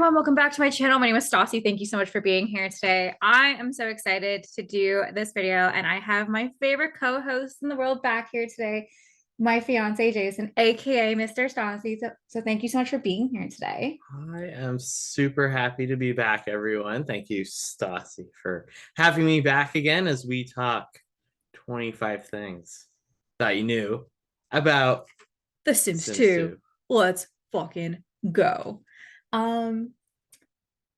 everyone. Welcome back to my channel. My name is Stassi. Thank you so much for being here today. I am so excited to do this video, and I have my favorite co-host in the world back here today, my fiance Jason, aka Mr. Stassi. So thank you so much for being here today. I am super happy to be back, everyone. Thank you, Stassi, for having me back again as we talk 25 things that you knew about The Sims Sims 2. 2. Let's fucking go. Um,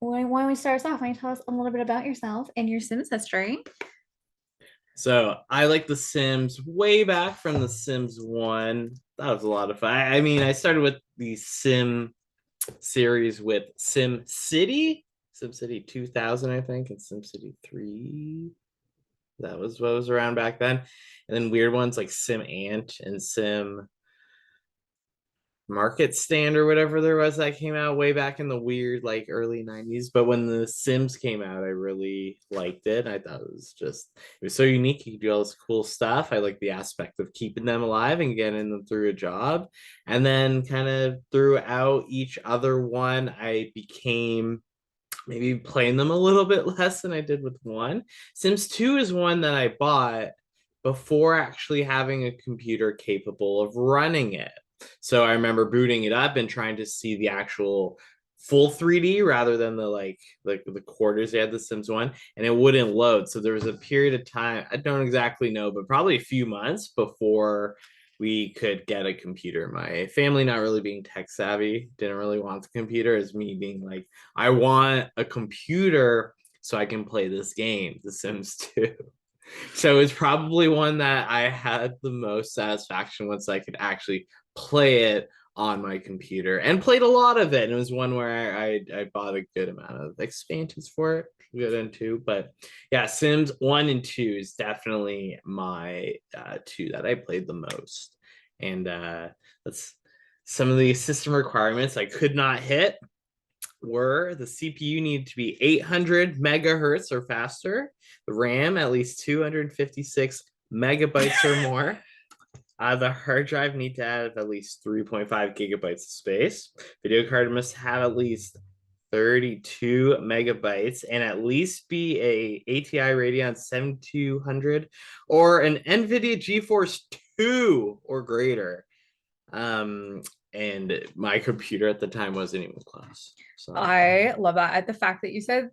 why don't we start us off? Why don't you tell us a little bit about yourself and your Sims history? So I like The Sims way back from The Sims 1. That was a lot of fun. I started with the Sim series with Sim City, SimCity 2000, I think, and SimCity 3. That was what was around back then. And then weird ones like Sim Ant and Sim Market Stand or whatever there was that came out way back in the weird like early 90s. But when the Sims came out, I really liked it. I thought it was so unique. You could do all this cool stuff. I like the aspect of keeping them alive and getting them through a job. And then kind of throughout each other one, I became maybe playing them a little bit less than I did with one. Sims 2 is one that I bought before actually having a computer capable of running it. So I remember booting it up and trying to see the actual full 3D rather than the quarters they had the Sims 1, and it wouldn't load. So there was a period of time, I don't exactly know, but probably a few months before we could get a computer. My family not really being tech savvy, didn't really want the computer, as me being like, I want a computer so I can play this game, The Sims 2. So it's probably one that I had the most satisfaction once I could actually play it on my computer, and played a lot of it. And it was one where I bought a good amount of expansions for it, good and two. But yeah, Sims 1 and 2 is definitely my two that I played the most. And that's some of the system requirements I could not hit were the CPU needed to be 800 megahertz or faster, the RAM at least 256 megabytes or more. The hard drive need to have at least 3.5 gigabytes of space. Video card must have at least 32 megabytes and at least be a ATI Radeon 7200 or an NVIDIA GeForce 2 or greater. Um, and my computer at the time wasn't even close. So I love that. The fact that you said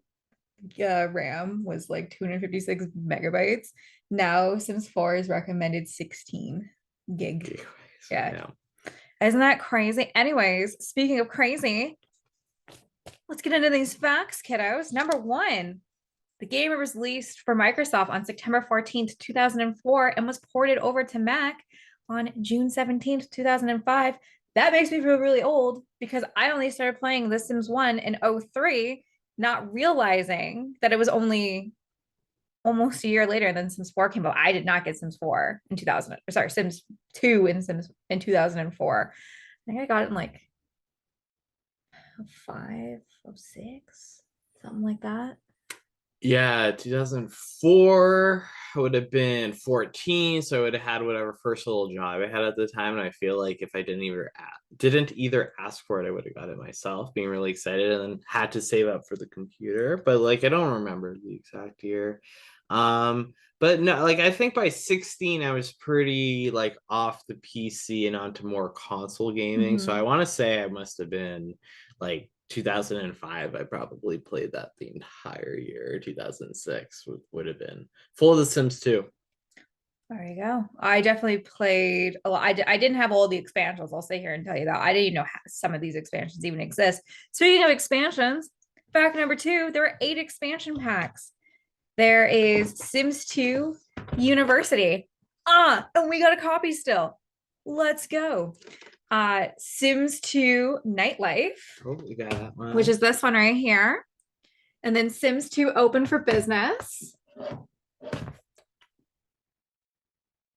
RAM was like 256 megabytes. Now Sims 4 is recommended 16 gig. Yeah. yeah. Isn't that crazy? Anyways, speaking of crazy, let's get into these facts, kiddos. Number one, the game was released for Microsoft on September 14th, 2004, and was ported over to Mac on June 17th, 2005. That makes me feel really old because I only started playing The Sims 1 in 03, not realizing that it was only almost a year later than Sims 4 came out. I did not get Sims 4 in 2000. Sorry, Sims 2 in Sims in 2004. I think I got it in like 05, 06, something like that. Yeah, 2004 would have been 14, so I would have had whatever first little job I had at the time. And I feel like if I didn't either ask for it, I would have got it myself, being really excited, and then had to save up for the computer. But like I don't remember the exact year. But no, like I think by 16 I was pretty like off the PC and onto more console gaming. So I Mhm. want to say I must have been like 2005. I probably played that the entire year. 2006 would have been full of The Sims 2. There you go. I definitely played a lot. I didn't have all the expansions. I'll stay here and tell you that. I didn't even know some of these expansions even exist. Speaking of expansions, fact number two, there are 8 expansion packs. There is Sims 2 University. And we got a copy still. Let's go. Sims 2 Nightlife, Oh, we got that one. which is this one right here. And then Sims 2 Open for Business.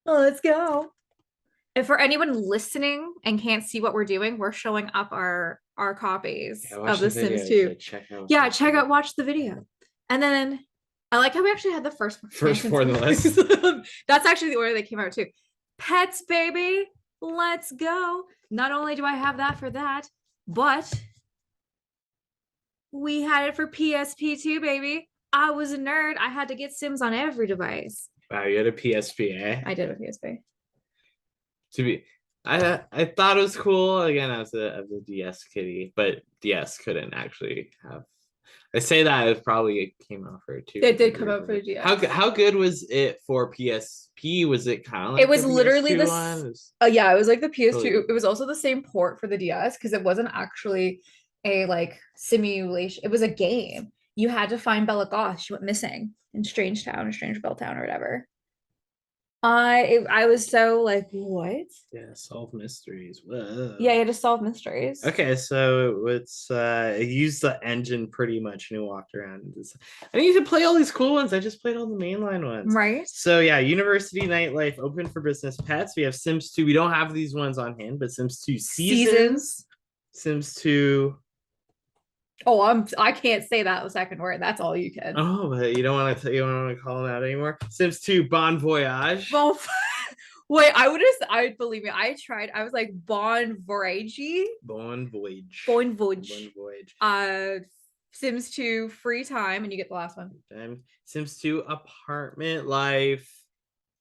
Let's go. And for anyone listening and can't see what we're doing, we're showing up our copies of The Sims 2. Yeah, check out, watch the video. And then I like how we actually had the first four on the list. That's actually the order they came out too. Pets, baby. Let's go. Not only do I have that for that, but We had it for PSP too, baby. I was a nerd. I had to get Sims on every device. Wow, you had a PSP. I did with PSP. To be, I thought it was cool. Again, as a DS kitty, but DS couldn't actually have. I say that it probably came out for it too. It did come out for the DS. How good was it for PSP? Was it kind of like It was the literally PS2 the one? It was yeah, it was like the PS2. really- It was also the same port for the DS because it wasn't actually a like simulation. It was a game. You had to find Bella Goth. She went missing in Strange Town or Strange Bell Town or whatever. I was so like, what? Yeah, solve mysteries. Whoa. Yeah, you had to solve mysteries. Okay, so it used the engine pretty much and it walked around. I need to play all these cool ones. I just played all the mainline ones. Right. So yeah, University Nightlife, Open for Business Pets. We have Sims 2. We don't have these ones on hand, but Sims 2 Seasons. Sims 2. Oh, I can't say that second word. That's all you can. Oh, but you don't want to call them out anymore. Sims 2 Bon Voyage. Well, wait, I believe me. I tried. I was like Bon Voyage. Bon Voyage. Bon Voyage. Bon Voyage. Sims 2 Free Time, and you get the last one. Sims 2 Apartment Life.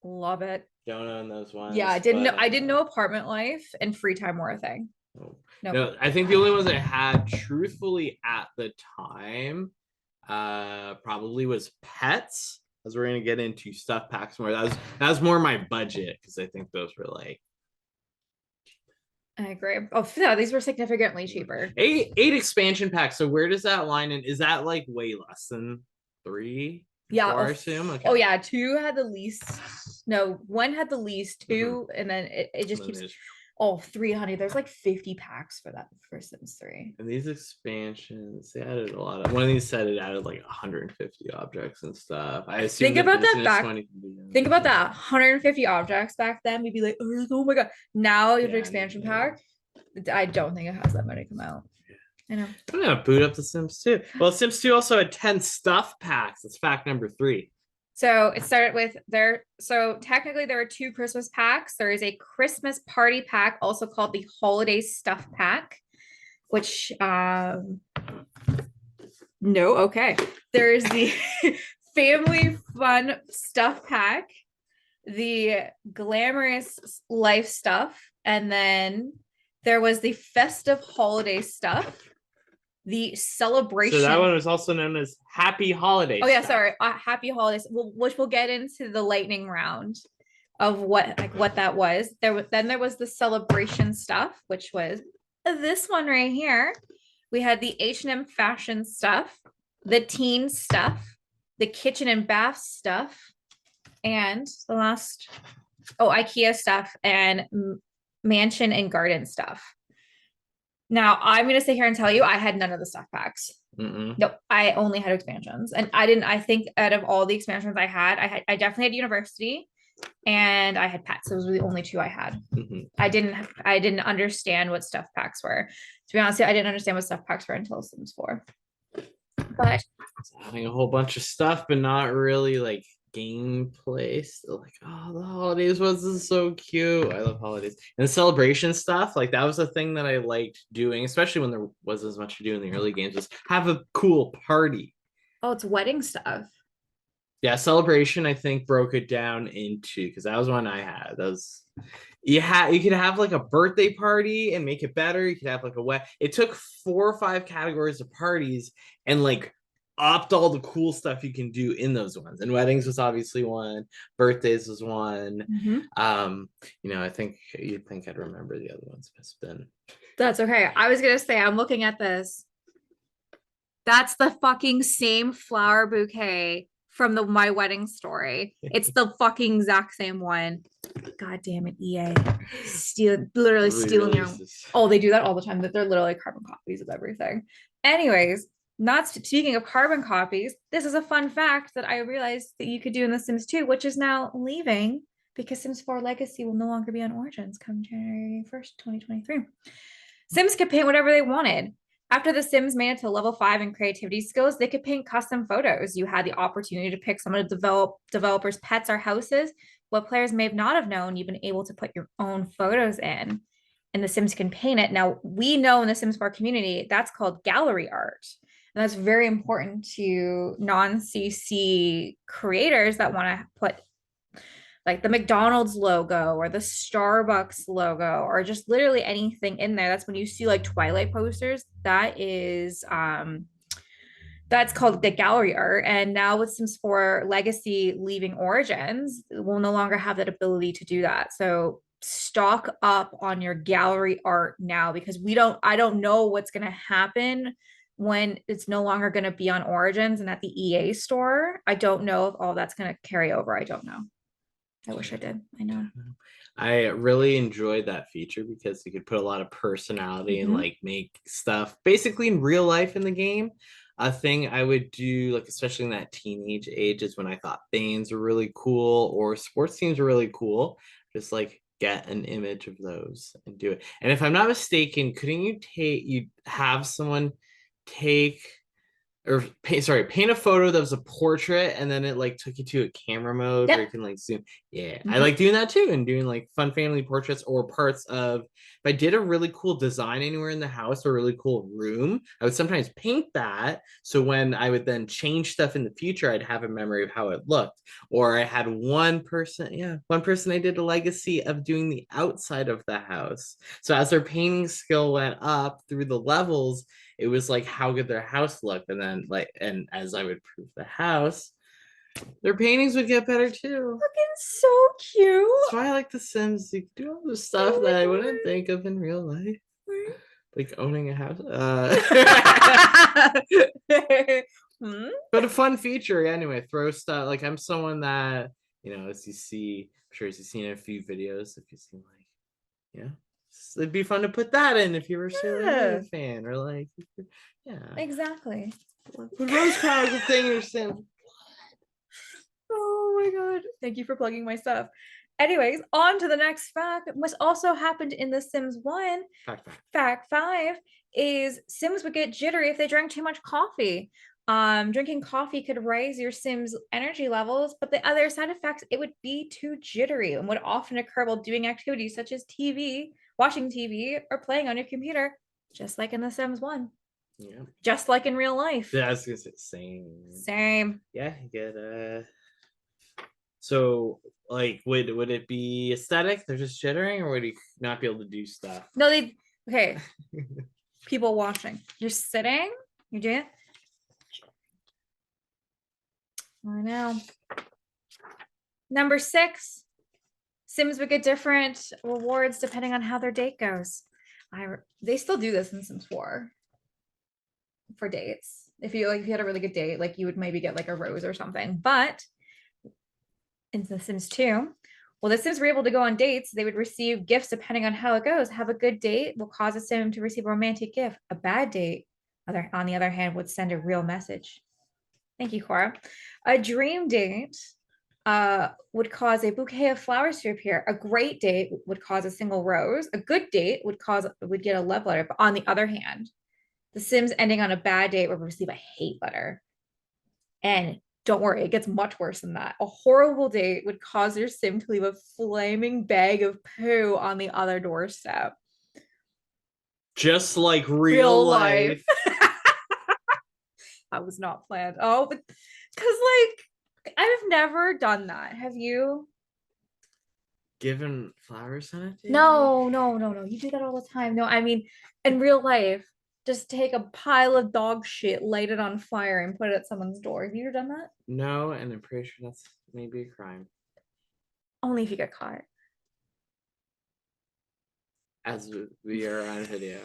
Love it. Don't own those ones. Yeah, I didn't know Apartment Life and Free Time were a thing. No, I think the only ones I had truthfully at the time probably was Pets, as we're gonna get into stuff packs more. That was more my budget because I think those were like I agree. Oh yeah, these were significantly cheaper. eight expansion packs. So where does that line in? Is that like way less than 3? Yeah. I assume. Okay. Oh yeah, 2 had the least. No, 1 had the least, 2, and then it just keeps. Oh, 3, honey. There's like 50 packs for that for Sims 3. And these expansions, they added a lot of. One of these said it added like 150 objects and stuff. I assume. Think about that back. Think about that. 150 objects back then. We'd be like, oh my god. Now you have an expansion pack. I don't think it has that many come out. I know. I'm gonna boot up the Sims 2. Well, Sims 2 also had 10 stuff packs. That's fact number 3. So it started with so technically there are 2 Christmas packs. There is a Christmas party pack, also called the holiday stuff pack, which no, okay. There's the family fun stuff pack, the glamorous life stuff, and then there was the festive holiday stuff. The celebration. So that one was also known as Happy Holidays. Oh yeah, sorry. Happy Holidays, which we'll get into the lightning round of what that was. Then there was the celebration stuff, which was this one right here. We had the H&M fashion stuff, the teen stuff, the kitchen and bath stuff, and the last IKEA stuff and mansion and garden stuff. Now, I'm going to sit here and tell you I had none of the stuff packs. Nope, I only had expansions. And I think out of all the expansions I definitely had University and I had Pets. Those were the only 2 I had. I didn't understand what stuff packs were. To be honest, I didn't understand what stuff packs were until Sims 4. But having a whole bunch of stuff, but not really like gameplay. Still like, oh, the holidays was so cute. I love holidays and the celebration stuff. Like that was a thing that I liked doing, especially when there wasn't as much to do in the early games. Was have a cool party. Oh, it's wedding stuff. Yeah, celebration. I think broke it down into because that was one I had. That was you could have like a birthday party and make it better. You could have like it took 4 or 5 categories of parties and like opt all the cool stuff you can do in those ones. And weddings was obviously one, birthdays was one. I think you'd think I'd remember the other ones, but it's been. That's okay. I was gonna say I'm looking at this. That's the fucking same flower bouquet from My Wedding Story. It's the fucking exact same one. God damn it, EA. Literally stealing your own. Oh, they do that all the time, that they're literally carbon copies of everything. Anyways, not speaking of carbon copies, this is a fun fact that I realized that you could do in The Sims 2, which is now leaving because Sims 4 Legacy will no longer be on Origins come January 1st, 2023. Sims could paint whatever they wanted. After The Sims made it to level 5 in creativity skills, they could paint custom photos. You had the opportunity to pick some of the developers' pets or houses. What players may have not have known, you've been able to put your own photos in, and The Sims can paint it. Now, we know in the Sims 4 community, that's called gallery art. That's very important to non-CC creators that want to put like the McDonald's logo or the Starbucks logo or just literally anything in there. That's when you see like Twilight posters. That's called the gallery art. And now with Sims 4 Legacy leaving Origins, we'll no longer have that ability to do that. So stock up on your gallery art now because I don't know what's going to happen when it's no longer going to be on Origins and at the EA store. I don't know if all that's going to carry over. I don't know. I wish I did. I know. I really enjoyed that feature because you could put a lot of personality and like make stuff basically in real life in the game. A thing I would do, like especially in that teenage age, is when I thought Thanes were really cool or sports teams were really cool. Just like get an image of those and do it. And if I'm not mistaken, couldn't you have someone take paint a photo that was a portrait and then it like took you to a camera mode where you can like zoom. Yeah, I like doing that too and doing like fun family portraits or parts of, if I did a really cool design anywhere in the house or a really cool room, I would sometimes paint that. So when I would then change stuff in the future, I'd have a memory of how it looked. Or I had one person I did a legacy of doing the outside of the house. So as their painting skill went up through the levels, it was like how good their house looked, and then like, and as I would prove the house, their paintings would get better too. Looking so cute. That's why I like The Sims. You do all the stuff that I wouldn't think of in real life, like owning a house. But a fun feature anyway. Throw stuff. Like I'm someone that, as you see, I'm sure as you've seen a few videos, if you've seen like, it'd be fun to put that in if you were a fan or like, exactly. But Rosecrans thing you're saying. Oh my god! Thank you for plugging my stuff. Anyways, on to the next fact. What also happened in The Sims 1. Fact 5 is Sims would get jittery if they drank too much coffee. Drinking coffee could raise your Sims energy levels, but the other side effects, it would be too jittery and would often occur while doing activities such as watching TV, or playing on your computer, just like in The Sims 1. Yeah. Just like in real life. Yeah, I was gonna say same. Same. Yeah, you get so like would it be aesthetic? They're just jittering, or would you not be able to do stuff? No, okay. People watching. You're sitting, you're doing it. I know. Number 6, Sims would get different rewards depending on how their date goes. They still do this in Sims 4 for dates. If you had a really good date, like you would maybe get like a rose or something. But in The Sims 2, well, the Sims were able to go on dates. They would receive gifts depending on how it goes. Have a good date will cause a Sim to receive a romantic gift. A bad date, on the other hand, would send a real message. Thank you, Cora. A dream date would cause a bouquet of flowers to appear. A great date would cause a single rose. A good date would get a love letter. But on the other hand, the Sims ending on a bad date would receive a hate letter. And don't worry, it gets much worse than that. A horrible date would cause your Sim to leave a flaming bag of poo on the other doorstep. Just like real life. That was not planned. Oh, but because like I've never done that. Have you? Given flowers on it? No. You do that all the time. No, I mean in real life, just take a pile of dog shit, light it on fire, and put it at someone's door. Have you ever done that? No, and I'm pretty sure that's maybe a crime. Only if you get caught. As we are on video.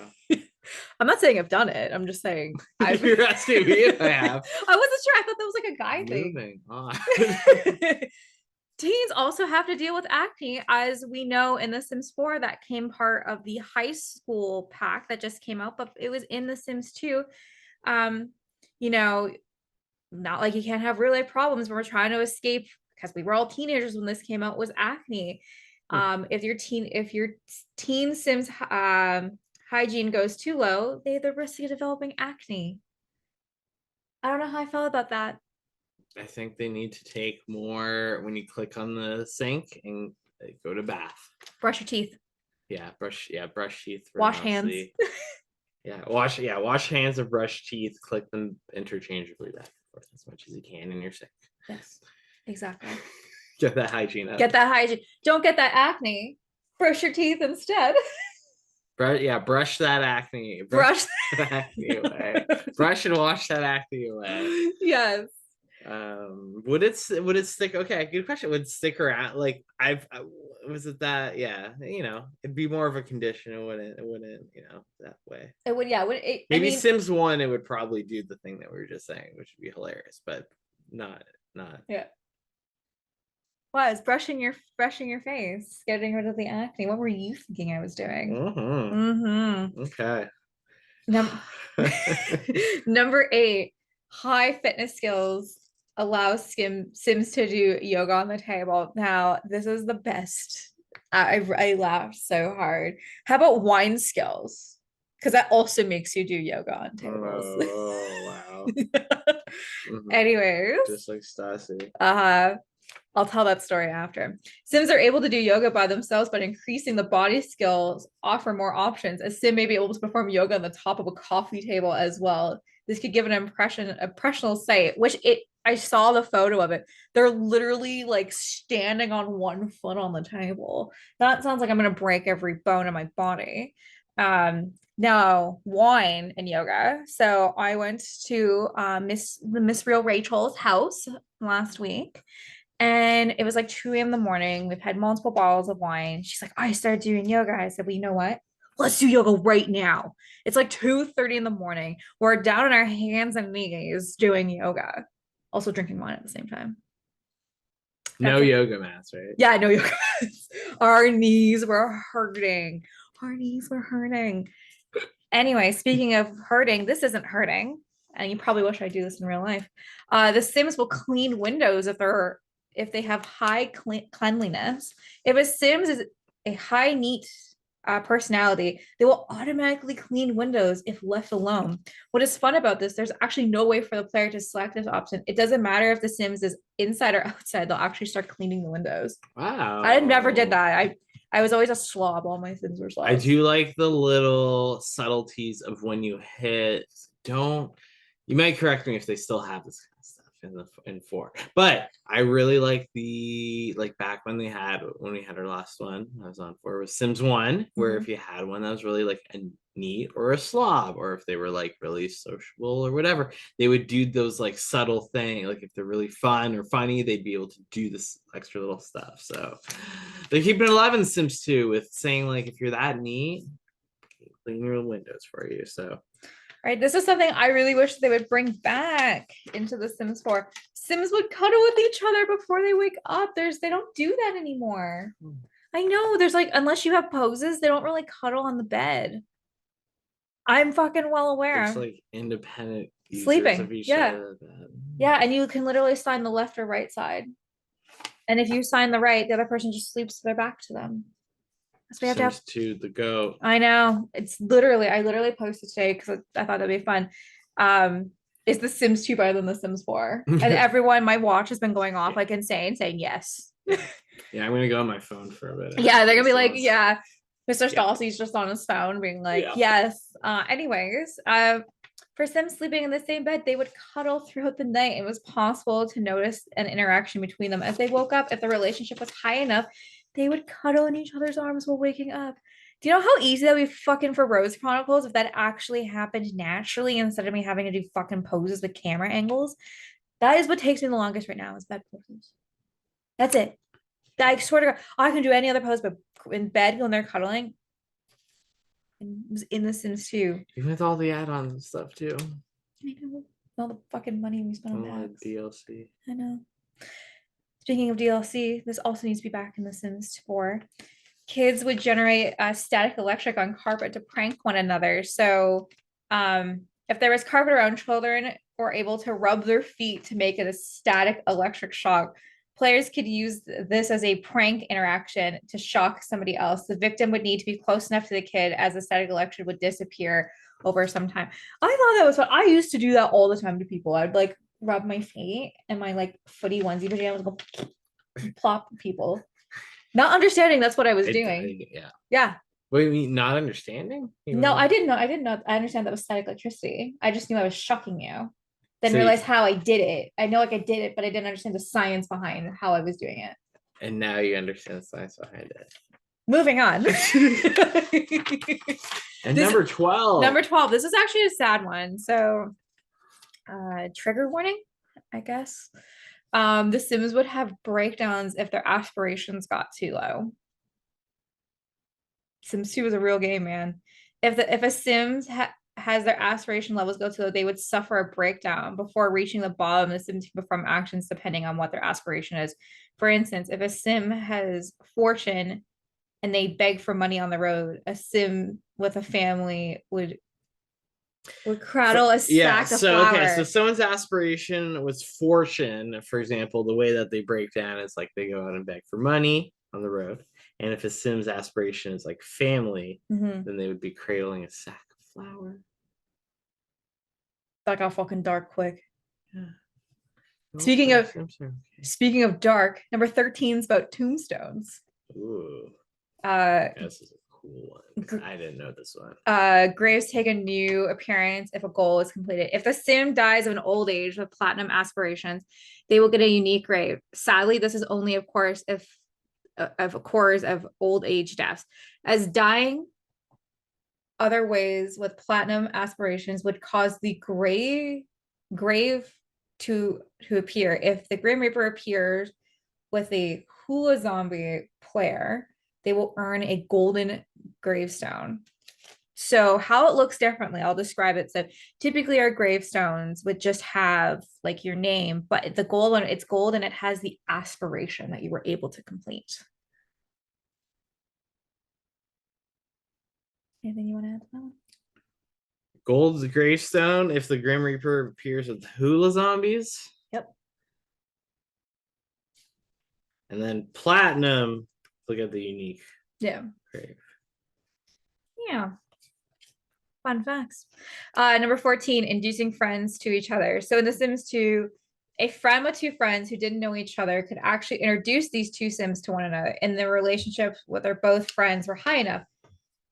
I'm not saying I've done it. I'm just saying you're asking me if I have. I wasn't sure. I thought that was like a guy thing. Moving on. Teens also have to deal with acne, as we know in The Sims 4. That came part of the high school pack that just came out, but it was in The Sims 2. Not like you can't have real life problems when we're trying to escape, because we were all teenagers when this came out, was acne. If your teen Sims hygiene goes too low, they have the risk of developing acne. I don't know how I felt about that. I think they need to take more when you click on the sink and go to bath. Brush your teeth. Brush teeth. Wash hands. Wash hands or brush teeth, click them interchangeably back and forth as much as you can in your sink. Yes, exactly. Get that hygiene up. Get that hygiene. Don't get that acne. Brush your teeth instead. Brush that acne. Brush. That acne away. Brush and wash that acne away. Yes. Would it stick? Okay, good question. Would it stick around? Like was it that? Yeah, it'd be more of a condition. It wouldn't, that way. It would, yeah. Maybe Sims 1, it would probably do the thing that we were just saying, which would be hilarious, but not. Yeah. Was brushing your face, getting rid of the acne. What were you thinking I was doing? Okay. Number 8, high fitness skills allow Sims to do yoga on the table. Now, this is the best. I laughed so hard. How about wine skills? Because that also makes you do yoga on tables. Oh, wow. Anyways. Just like Stassi. I'll tell that story after. Sims are able to do yoga by themselves, but increasing the body skills offer more options. A Sim may be able to perform yoga on the top of a coffee table as well. This could give an impressional sight, I saw the photo of it. They're literally like standing on one foot on the table. That sounds like I'm gonna break every bone in my body. Now wine and yoga. So I went to Miss Real Rachel's house last week. And it was like 2 a.m. in the morning. We've had multiple bottles of wine. She's like, I started doing yoga. I said, well, you know what? Let's do yoga right now. It's like 2:30 in the morning. We're down on our hands and knees doing yoga. Also drinking wine at the same time. No yoga mats, right? Yeah, no yoga mats. Our knees were hurting. Our knees were hurting. Anyway, speaking of hurting, this isn't hurting. And you probably wish I do this in real life. The Sims will clean windows if they have high cleanliness. If a Sims is a high neat personality, they will automatically clean windows if left alone. What is fun about this, there's actually no way for the player to select this option. It doesn't matter if the Sims is inside or outside, they'll actually start cleaning the windows. Wow. I never did that. I was always a slob. All my Sims were slobs. I do like the little subtleties of when you hit. You might correct me if they still have this kind of stuff in 4, but I really like back when we had our last one I was on 4 was Sims 1, where if you had one that was really like a neat or a slob, or if they were like really sociable or whatever, they would do those like subtle thing. Like if they're really fun or funny, they'd be able to do this extra little stuff. So they're keeping it alive in Sims 2 with saying like, if you're that neat, clean your windows for you. So right, this is something I really wish they would bring back into the Sims 4. Sims would cuddle with each other before they wake up. They don't do that anymore. I know, there's like, unless you have poses, they don't really cuddle on the bed. I'm fucking well aware. It's like independent sleeping of each other. Yeah, and you can literally sign the left or right side. And if you sign the right, the other person just sleeps their back to them. So we have Sims to the go. I know. It's literally, I literally posted today because I thought that'd be fun. Is the Sims 2 better than the Sims 4? And everyone, my watch has been going off like insane, saying yes. Yeah, I'm gonna go on my phone for a bit. Yeah, they're gonna be like, yeah. Mr. Stalsi's just on his phone being like, yes. Anyways, for Sims sleeping in the same bed, they would cuddle throughout the night. It was possible to notice an interaction between them. As they woke up, if the relationship was high enough, they would cuddle in each other's arms while waking up. Do you know how easy that would be fucking for Rose Chronicles if that actually happened naturally instead of me having to do fucking poses with camera angles? That is what takes me the longest right now is bed poses. That's it. I swear to God, I can do any other pose, but in bed when they're cuddling, in The Sims 2. Even with all the add-ons and stuff too. I know. All the fucking money we spent on that. DLC. I know. Speaking of DLC, this also needs to be back in The Sims 4. Kids would generate static electric on carpet to prank one another. So if there was carpet around, children were able to rub their feet to make it a static electric shock. Players could use this as a prank interaction to shock somebody else. The victim would need to be close enough to the kid as the static electric would disappear over some time. I thought that was fun. I used to do that all the time to people. I'd like rub my feet and my like footy onesie pajamas go plop people. Not understanding that's what I was doing. Yeah. What do you mean, not understanding? No, I didn't know. I didn't know. I understand that was static electricity. I just knew I was shocking you. Then So realize how I did it. I know like I did it, but I didn't understand the science behind how I was doing it. and now you understand the science behind it. Moving on. And This- number 12. Number 12. This is actually a sad one. So trigger warning, I guess. The Sims would have breakdowns if their aspirations got too low. Sims 2 is a real game, man. If a Sims has their aspiration levels go too low, they would suffer a breakdown before reaching the bottom. The Sims can perform actions depending on what their aspiration is. For instance, if a Sim has fortune and they beg for money on the road, a Sim with a family would cradle a sack of flour. Okay, so someone's aspiration was fortune, for example. The way that they break down is like they go out and beg for money on the road. And if a Sim's aspiration is like family, Mhm. then they would be cradling a sack of flour. That got fucking dark quick. Yeah. Speaking Also, of- Sims are okay. Speaking of dark, number 13 is about tombstones. Ooh, Uh, this is a cool one. 'Cause I didn't know this one. graves take a new appearance if a goal is completed. If the Sim dies of an old age with platinum aspirations, they will get a unique grave. Sadly, this is only, of course, if of course of old age deaths, as dying other ways with platinum aspirations would cause the grave to appear. If the Grim Reaper appears with a hula zombie player, they will earn a golden gravestone. So how it looks differently, I'll describe it. So typically our gravestones would just have like your name, but the gold one, it's gold and it has the aspiration that you were able to complete. Anything you want to add to that one? Gold's gravestone if the Grim Reaper appears with hula zombies. Yep. And then platinum, look at the unique Yeah. grave. Yeah. Fun facts. Number 14, inducing friends to each other. So in The Sims 2, a friend with two friends who didn't know each other could actually introduce these two Sims to one another, and the relationship with their both friends were high enough.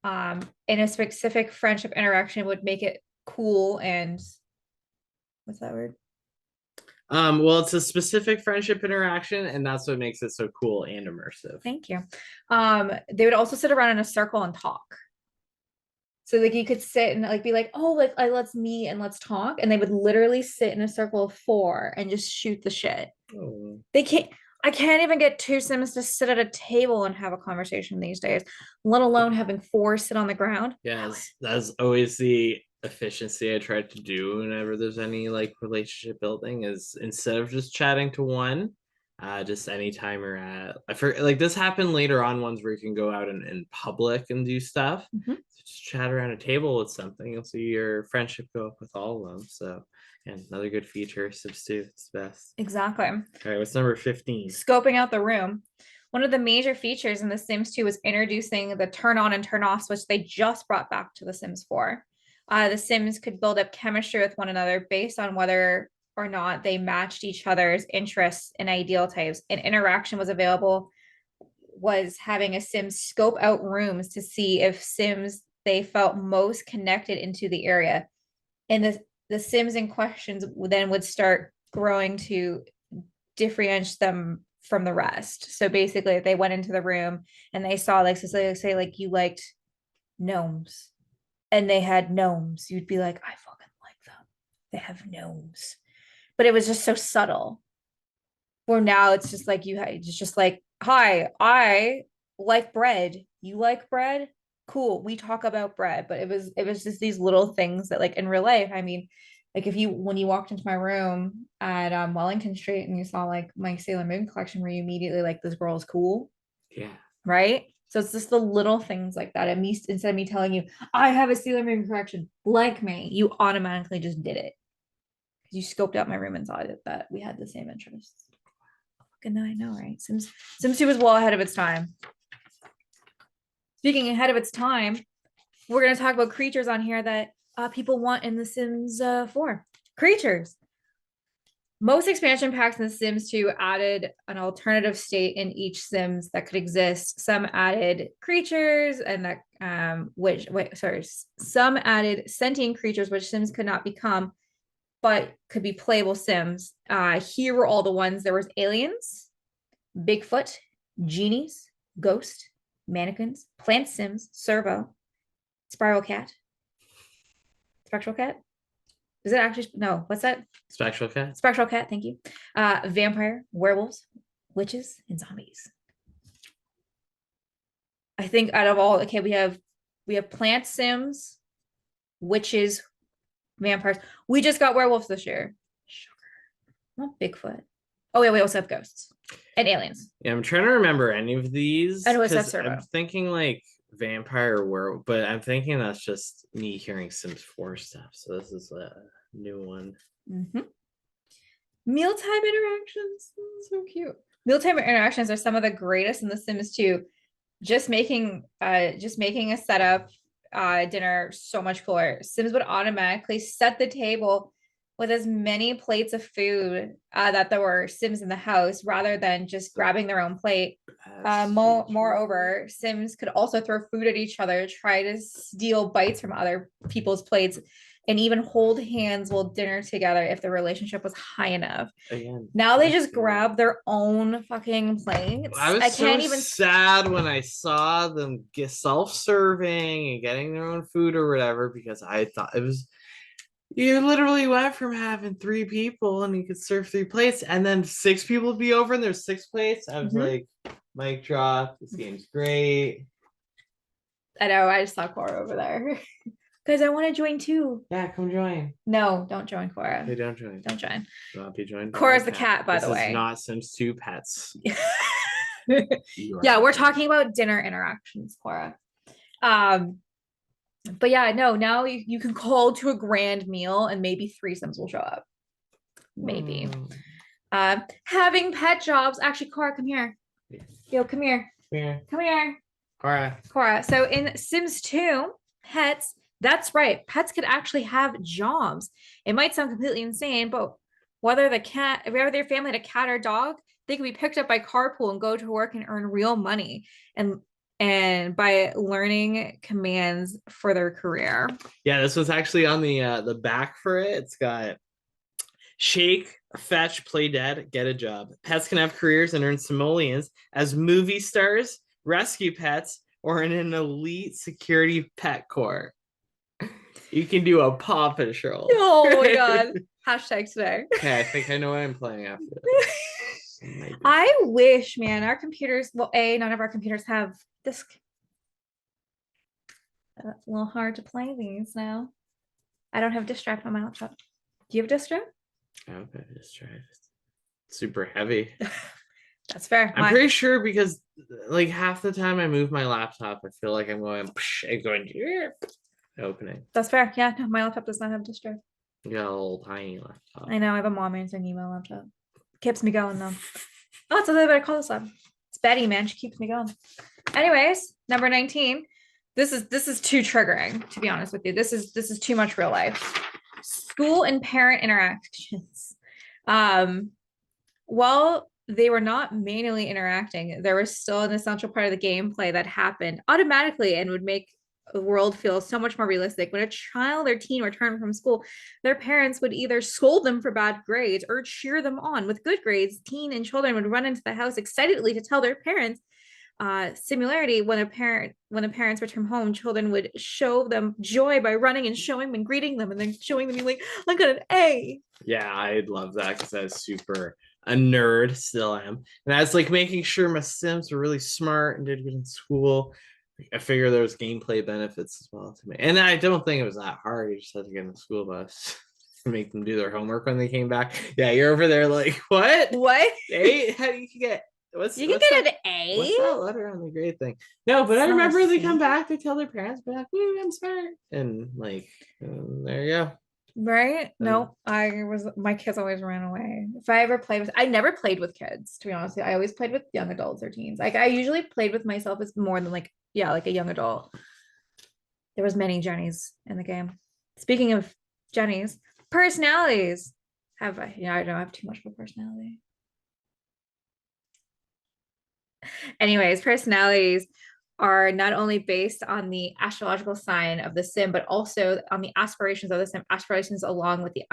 And a specific friendship interaction would make it cool and what's that word? Well, it's a specific friendship interaction, and that's what makes it so cool and immersive. Thank you. They would also sit around in a circle and talk. So like you could sit and like be like, oh, like let's meet and let's talk. And they would literally sit in a circle of 4 and just shoot the shit. Oh. I can't even get 2 Sims to sit at a table and have a conversation these days, let alone having 4 sit on the ground. Yes, that's always the efficiency I try to do whenever there's any like relationship building is instead of just chatting to one, just anytime you're at like this happened later on ones where you can go out in public and do stuff. Mhm. So just chat around a table with something, you'll see your friendship go up with all of them. So and another good feature, Sims 2, it's the best. Exactly. All right, what's number 15? Scoping out the room. One of the major features in The Sims 2 was introducing the turn on and turn off switch they just brought back to The Sims 4. The Sims could build up chemistry with one another based on whether or not they matched each other's interests and ideal types. And interaction was available, was having a Sim scope out rooms to see if Sims they felt most connected into the area. And the Sims in questions then would start growing to differentiate them from the rest. So basically, if they went into the room and they saw like, so say like you liked gnomes and they had gnomes, you'd be like, I fucking like them. They have gnomes. But it was just so subtle. Where now it's just like it's just like, hi, I like bread. You like bread? Cool. We talk about bread. But it was just these little things that like in real life, I mean, like if you when you walked into my room at Wellington Street and you saw like my Sailor Moon collection, where you immediately like this girl is cool, Yeah. right? So it's just the little things like that. And me instead of me telling you I have a Sailor Moon collection, like me, you automatically just did it. You scoped out my room and saw that we had the same interests. Fucking I know, right? Sims 2 was well ahead of its time. Speaking ahead of its time, we're gonna talk about creatures on here that people want in The Sims 4. Creatures. Most expansion packs in The Sims 2 added an alternative state in each Sims that could exist. Some added creatures and that some added sentient creatures which Sims could not become, but could be playable Sims. Here were all the ones. There was aliens, Bigfoot, genies, ghost, mannequins, plant Sims, servo, spiral cat, spectral cat. Is it actually no? What's that? Spectral cat. Spectral cat. Thank you. Vampire, werewolves, witches, and zombies. I think out of all, okay, we have plant Sims, witches, vampires. We just got werewolves this year. Sugar. Not Bigfoot. Oh yeah, we also have ghosts and aliens. Yeah, I'm trying to remember any of these. I know it's that 'cause servo. I'm thinking like vampire or werewolf, but I'm thinking that's just me hearing Sims 4 stuff. So this is a new one. Mealtime interactions. So cute. Mealtime interactions are some of the greatest in The Sims 2. Just making a setup dinner so much cooler. Sims would automatically set the table with as many plates of food that there were Sims in the house rather than just grabbing their own plate. Moreover, Sims could also throw food at each other, try to steal bites from other people's plates, and even hold hands while dinner together if the relationship was high enough. Again, Now they just grab their own fucking plates. I was can't so even sad when I saw them get self-serving and getting their own food or whatever, because I thought it was, you literally went from having 3 people and you could serve 3 plates and then 6 people would be over and there's 6 plates. I was like, mic drop, this game's great. I know, I just saw Cora over there. Because I want to join too. Yeah, come join. No, don't join Cora. Hey, don't join. Don't join. Do not be joined. Cora's the cat, by the way. This is not Sims 2 pets. Yeah, we're talking about dinner interactions, Cora. But yeah, no, now you can call to a grand meal and maybe 3 Sims will show up. Maybe. Having pet jobs. Actually, Cora, come here. Yo, come here. Come here. Cora. So in Sims 2, pets, that's right. Pets could actually have jobs. It might sound completely insane, but whether their family had a cat or dog, they could be picked up by carpool and go to work and earn real money. And by learning commands for their career. Yeah, this was actually on the back for it. It's got shake, fetch, play dead, get a job. Pets can have careers and earn simoleons as movie stars, rescue pets, or in an elite security pet corps. You can do a Paw Patrol. Oh my god. Hashtag today. Okay, I think I know what I'm playing after. I wish, man, our computers, well, none of our computers have disk. It's a little hard to play these now. I don't have disk drive on my laptop. Do you have a disk drive? I don't have a disk drive. It's super heavy. That's fair. I'm pretty sure because like half the time I move my laptop, I feel like I'm going opening. That's fair. Yeah, no, my laptop does not have disk drive. You got a little tiny laptop. I know. I have a mom answering email laptop. Keeps me going though. Oh, it's a little bit of call this up. It's Betty, man. She keeps me going. Anyways, number 19. This is too triggering, to be honest with you. This is too much real life. School and parent interactions. While they were not manually interacting, there was still an essential part of the gameplay that happened automatically and would make the world feel so much more realistic. When a child or teen returned from school, their parents would either scold them for bad grades or cheer them on. With good grades, teen and children would run into the house excitedly to tell their parents. Similarity, when the parents return home, children would show them joy by running and showing them and greeting them and then showing them like, I got an A. Yeah, I'd love that because I was super a nerd, still am. And I was like making sure my Sims were really smart and did good in school. I figure there was gameplay benefits as well to me. And I don't think it was that hard. You just had to get in the school bus to make them do their homework when they came back. Yeah, you're over there like, what? What? A? How do you get you can get an A? What's that letter on the grade thing? No, but I remember they come back, they tell their parents, be like, "Woo, I'm smart," and like, there you go. Right? No, my kids always ran away. If I ever played with, I never played with kids, to be honest. I always played with young adults or teens. Like I usually played with myself as more than like a young adult. There was many Jennies in the game. Speaking of Jennies, personalities. I don't have too much of a personality. Anyways, personalities are not only based on the astrological sign of the sim, but also on the aspirations of the sim, aspirations along with the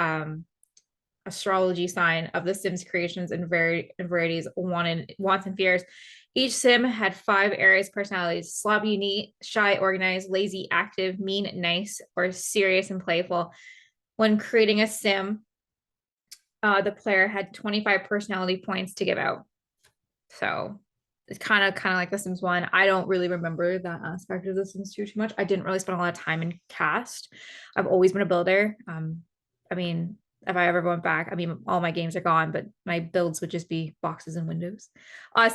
astrology sign of the Sims creations and varieties wants and fears. Each sim had 5 areas personalities: sloppy, neat, shy, organized, lazy, active, mean, nice, or serious and playful. When creating a sim, the player had 25 personality points to give out. So it's kind of like The Sims 1. I don't really remember that aspect of The Sims 2 too much. I didn't really spend a lot of time in cast. I've always been a builder. I mean, if I ever went back, I mean, all my games are gone, but my builds would just be boxes and windows.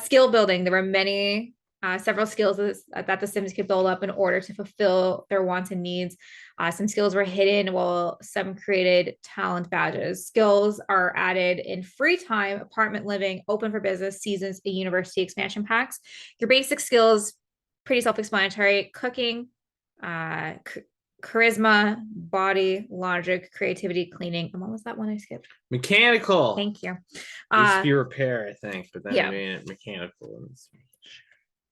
Skill building. There were several skills that the Sims could build up in order to fulfill their wants and needs. Some skills were hidden, while some created talent badges. Skills are added in free time, apartment living, open for business, seasons, and university expansion packs. Your basic skills, pretty self-explanatory: cooking, charisma, body, logic, creativity, cleaning. And what was that one I skipped? Mechanical. Thank you. Used to be repair, I think, but then yeah. I made it mechanical.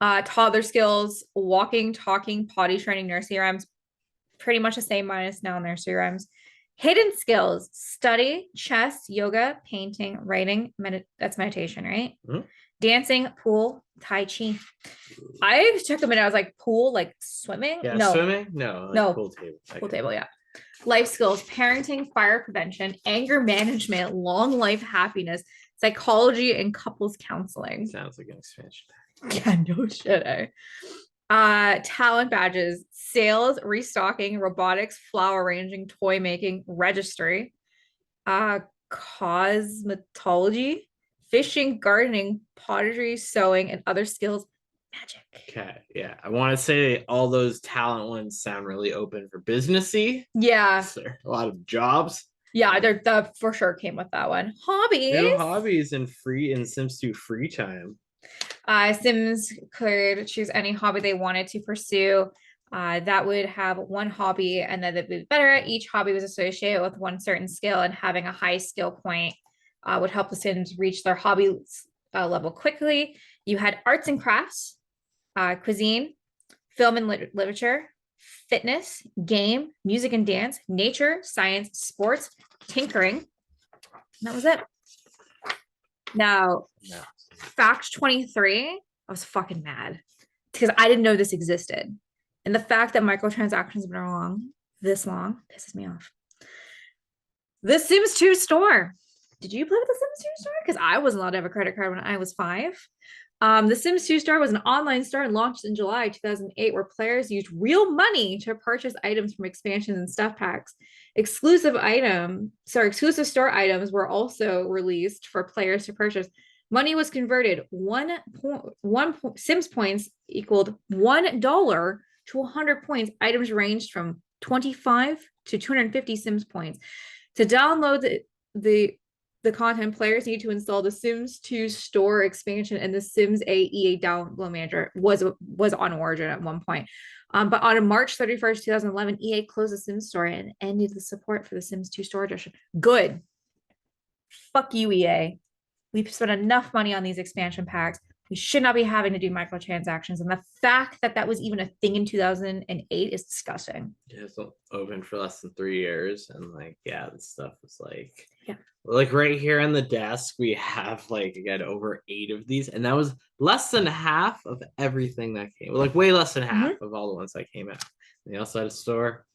Toddler skills: walking, talking, potty training, nursery rhymes. Pretty much the same minus now nursery rhymes. Hidden skills: study, chess, yoga, painting, writing. That's meditation, right? Mhm. Dancing, pool, tai chi. I took a minute. I was like, pool, like swimming? Yeah, No. swimming? No, like No. pool table. Pool table, yeah. Life skills: parenting, fire prevention, anger management, long life happiness, psychology, and couples counseling. Sounds like an expansion pack. Yeah, no shit, eh? Talent badges: sales, restocking, robotics, flower arranging, toy making, registry, cosmetology, fishing, gardening, pottery, sewing, and other skills. Magic. Okay, yeah. I want to say all those talent ones sound really open for businessy. Yeah. A lot of jobs. Yeah, that for sure came with that one. Hobbies. No hobbies in Sims 2 free time. Sims could choose any hobby they wanted to pursue. That would have one hobby, and then they'd be better at each hobby was associated with one certain skill, and having a high skill point would help the Sims reach their hobby level quickly. You had arts and crafts, cuisine, film and literature, fitness, game, music and dance, nature, science, sports, tinkering. And that was it. Now, fact 23, I was fucking mad because I didn't know this existed. And the fact that microtransactions have been this long pisses me off. The Sims 2 store. Did you play with the Sims 2 store? Because I wasn't allowed to have a credit card when I was 5. The Sims 2 store was an online store and launched in July 2008, where players used real money to purchase items from expansions and stuff packs. Exclusive store items were also released for players to purchase. Money was converted. One Sims points equaled $1 to 100 points. Items ranged from 25 to 250 Sims points. To download the content, players need to install the Sims 2 store expansion, and the Sims EA download manager was on Origin at one point. But on March 31st, 2011, EA closed the Sims store and ended the support for the Sims 2 store edition. Good. Fuck you, EA. We've spent enough money on these expansion packs. We should not be having to do microtransactions. And the fact that that was even a thing in 2008 is disgusting. Yeah, it's open for less than 3 years. And like, yeah, this stuff is like, yeah. Like right here on the desk, we have like, again, over 8 of these. And that was less than half of everything that came. Like way less than half of all the ones that came out. And they also had a store.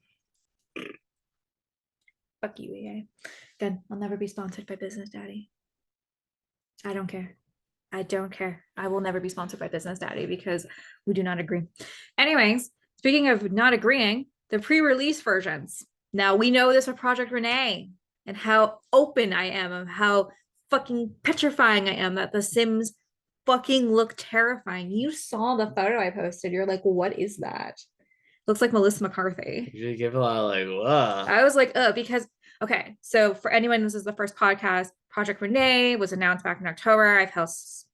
Fuck you, EA. Good. I'll never be sponsored by Business Daddy. I don't care. I don't care. I will never be sponsored by Business Daddy because we do not agree. Anyways, speaking of not agreeing, the pre-release versions. Now we know this with Project Renee and how open I am of how fucking petrifying I am that the Sims fucking look terrifying. You saw the photo I posted. You're like, what is that? Looks like Melissa McCarthy. You give a lot of like, whoa. I was like, because okay, so for anyone, this is the first podcast. Project Renee was announced back in October. I've held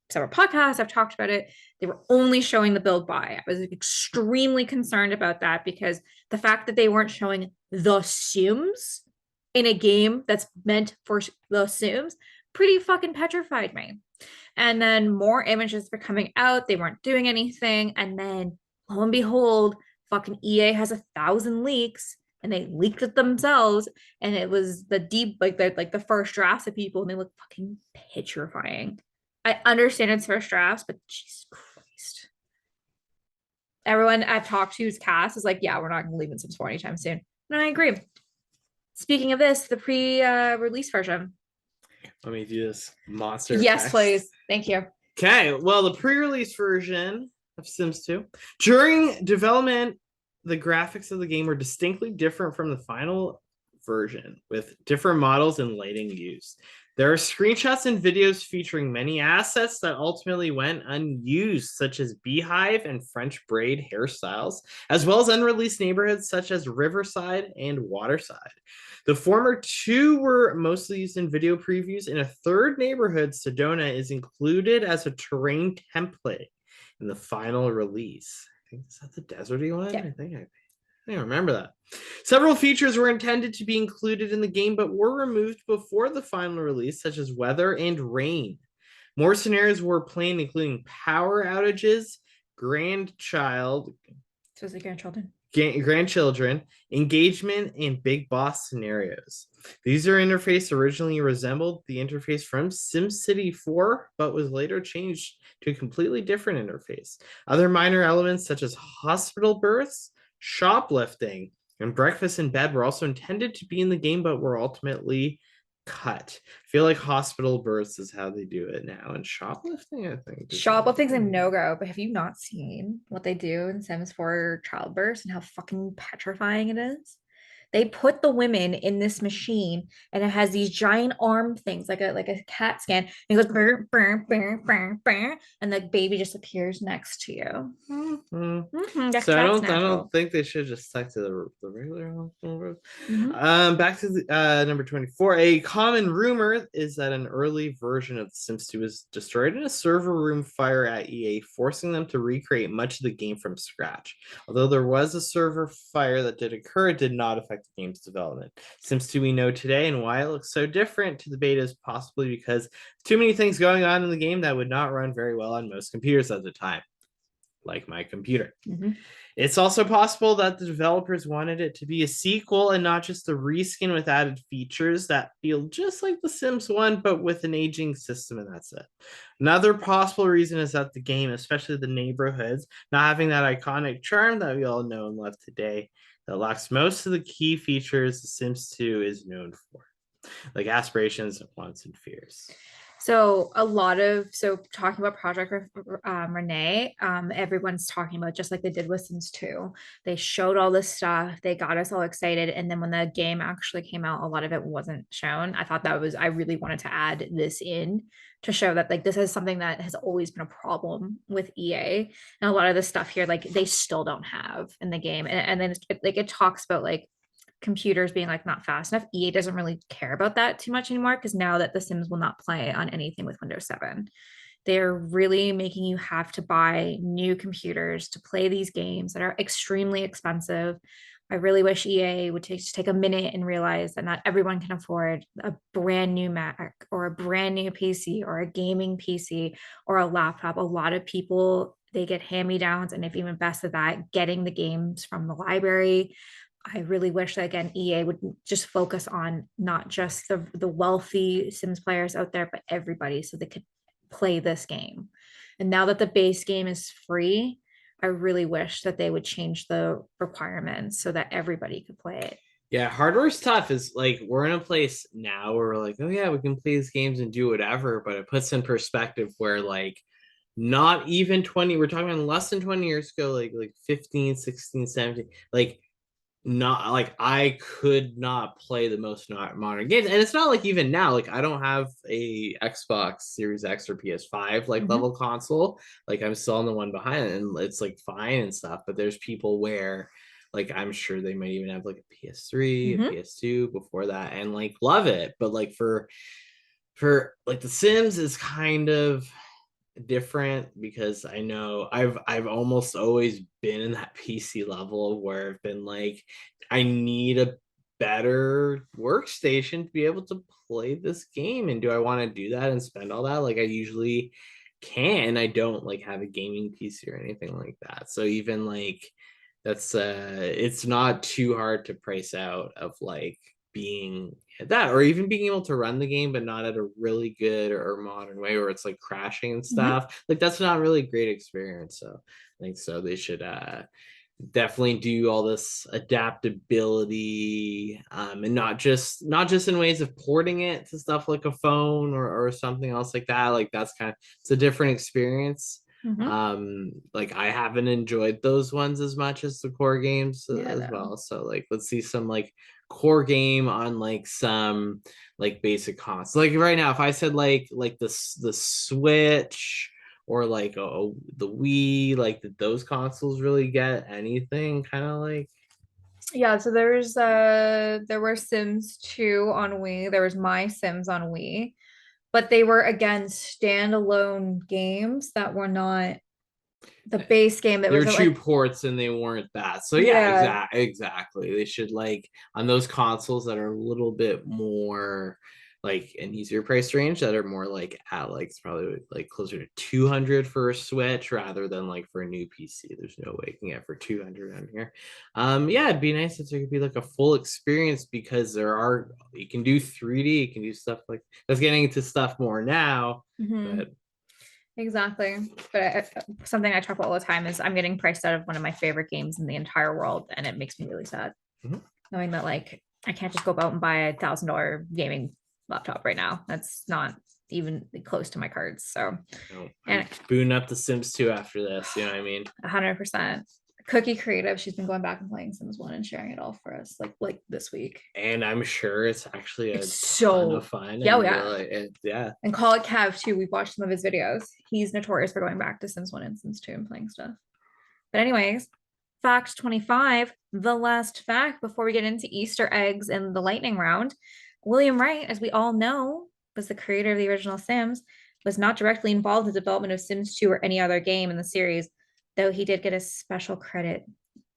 several podcasts. I've talked about it. They were only showing the build buy. I was extremely concerned about that because the fact that they weren't showing the Sims in a game that's meant for the Sims pretty fucking petrified me. And then more images were coming out. They weren't doing anything. And then lo and behold, fucking EA has 1,000 leaks and they leaked it themselves. And it was the deep, like the first drafts of people, and they look fucking petrifying. I understand it's first drafts, but Jesus Christ. Everyone I've talked to who's cast is like, yeah, we're not gonna leave in Sims 4 anytime soon. And I agree. Speaking of this, the pre-release version. Let me do this monster. Yes, effects. please. Thank you. Okay, well, the pre-release version of Sims 2. During development, the graphics of the game were distinctly different from the final version, with different models and lighting used. There are screenshots and videos featuring many assets that ultimately went unused, such as beehive and French braid hairstyles, as well as unreleased neighborhoods such as Riverside and Waterside. The former two were mostly used in video previews, and a third neighborhood, Sedona, is included as a terrain template in the final release. I think, is that the deserty one? Yeah. I think I remember that. Several features were intended to be included in the game, but were removed before the final release, such as weather and rain. More scenarios were planned, including power outages, grandchildren, engagement, and big boss scenarios. The user interface originally resembled the interface from SimCity 4, but was later changed to a completely different interface. Other minor elements, such as hospital births, shoplifting, and breakfast in bed, were also intended to be in the game, but were ultimately cut. I feel like hospital births is how they do it now, and shoplifting, I think. Shoplifting's a no-go, but have you not seen what they do in Sims 4 childbirth and how fucking petrifying it is? They put the women in this machine and it has these giant arm things like a CAT scan. And it goes burr, burr, burr, burr, burr, and the baby just appears next to you. So I don't think they should just stick to the regular. Back to the number 24. A common rumor is that an early version of The Sims 2 was destroyed in a server room fire at EA, forcing them to recreate much of the game from scratch. Although there was a server fire that did occur, it did not affect the game's development. Sims 2 we know today, and why it looks so different to the beta is possibly because too many things going on in the game that would not run very well on most computers at the time, like my computer. It's also possible that the developers wanted it to be a sequel and not just a reskin with added features that feel just like The Sims 1, but with an aging system, and that's it. Another possible reason is that the game, especially the neighborhoods, not having that iconic charm that we all know and love today, that lacks most of the key features The Sims 2 is known for, like aspirations, wants, and fears. So talking about Project Renee, everyone's talking about just like they did with Sims 2. They showed all this stuff, they got us all excited, and then when the game actually came out, a lot of it wasn't shown. I really wanted to add this in to show that like this is something that has always been a problem with EA, and a lot of the stuff here like they still don't have in the game, and then it talks about like computers being like not fast enough. EA doesn't really care about that too much anymore because now that The Sims will not play on anything with Windows 7, they're really making you have to buy new computers to play these games that are extremely expensive. I really wish EA would take a minute and realize that not everyone can afford a brand new Mac or a brand new PC or a gaming PC or a laptop. A lot of people, they get hand-me-downs, and if even best of that, getting the games from the library. I really wish that again EA would just focus on not just the wealthy Sims players out there, but everybody, so they could play this game. And now that the base game is free, I really wish that they would change the requirements so that everybody could play it. Yeah, hardware's tough. Is like we're in a place now where we're like, oh yeah, we can play these games and do whatever, but it puts in perspective where like not even 20, we're talking less than 20 years ago, like 15, 16, 17, like not like I could not play the most modern games, and it's not like even now, like I don't have a Xbox Series X or PS5 like level console, like I'm still on the one behind it, and it's like fine and stuff, but there's people where like I'm sure they might even have like a PS3 a PS2 before that and like love it, but like for like The Sims is kind of different because I know I've almost always been in that PC level where I've been like, I need a better workstation to be able to play this game. And do I want to do that and spend all that? Like I usually I don't like have a gaming PC or anything like that. So even like that's it's not too hard to price out of like being that or even being able to run the game but not at a really good or modern way where it's like crashing and Mhm. stuff. Like that's not really a great experience. So I think so they should definitely do all this adaptability and not just in ways of porting it to stuff like a phone or something else like that. Like that's kind of it's a different experience. Mhm. Like I haven't enjoyed those ones as much as the core games Yeah, as no. well. So like let's see some like core game on like some like basic cons. Like right now if I said like the Switch or like the Wii, like did those consoles really get anything kind of like Yeah, so there were Sims 2 on Wii. There was My Sims on Wii, but they were again standalone games that were not the base game that they was were true like, ports and they weren't that. So yeah, yeah, exactly. They should like on those consoles that are a little bit more like an easier price range that are more like at like it's probably like closer to 200 for a Switch rather than like for a new PC. There's no way you can get for 200 on here. Yeah, it'd be nice if there could be like a full experience because there are you can do 3D, you can do stuff like that's getting into stuff more now, mhm, but exactly. But something I talk about all the time is I'm getting priced out of one of my favorite games in the entire world, and it makes me really sad mhm. knowing that like I can't just go out and buy $1,000 gaming laptop right now. That's not even close to my cards. So, No, and I'm booting up the Sims 2 after this. You know what I mean? 100%. Cookie Creative, she's been going back and playing Sims 1 and sharing it all for us like this week. And I'm sure it's actually It's a ton of so, fun yeah, oh, and yeah. really, yeah. And Call It Cav too. We've watched some of his videos. He's notorious for going back to Sims 1 and Sims 2 and playing stuff. But anyways, fact 25, the last fact before we get into Easter eggs and the lightning round. William Wright, as we all know, was the creator of the original Sims, was not directly involved in the development of Sims 2 or any other game in the series, though he did get a special credit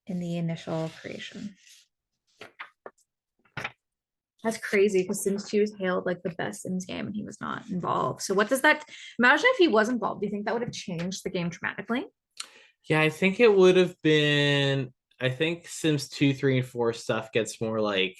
in the initial creation. That's crazy because Sims 2 is hailed like the best Sims game and he was not involved. So what does that imagine if he was involved? Do you think that would have changed the game dramatically? Yeah, I think it would have been. I think Sims 2, 3, and 4 stuff gets more like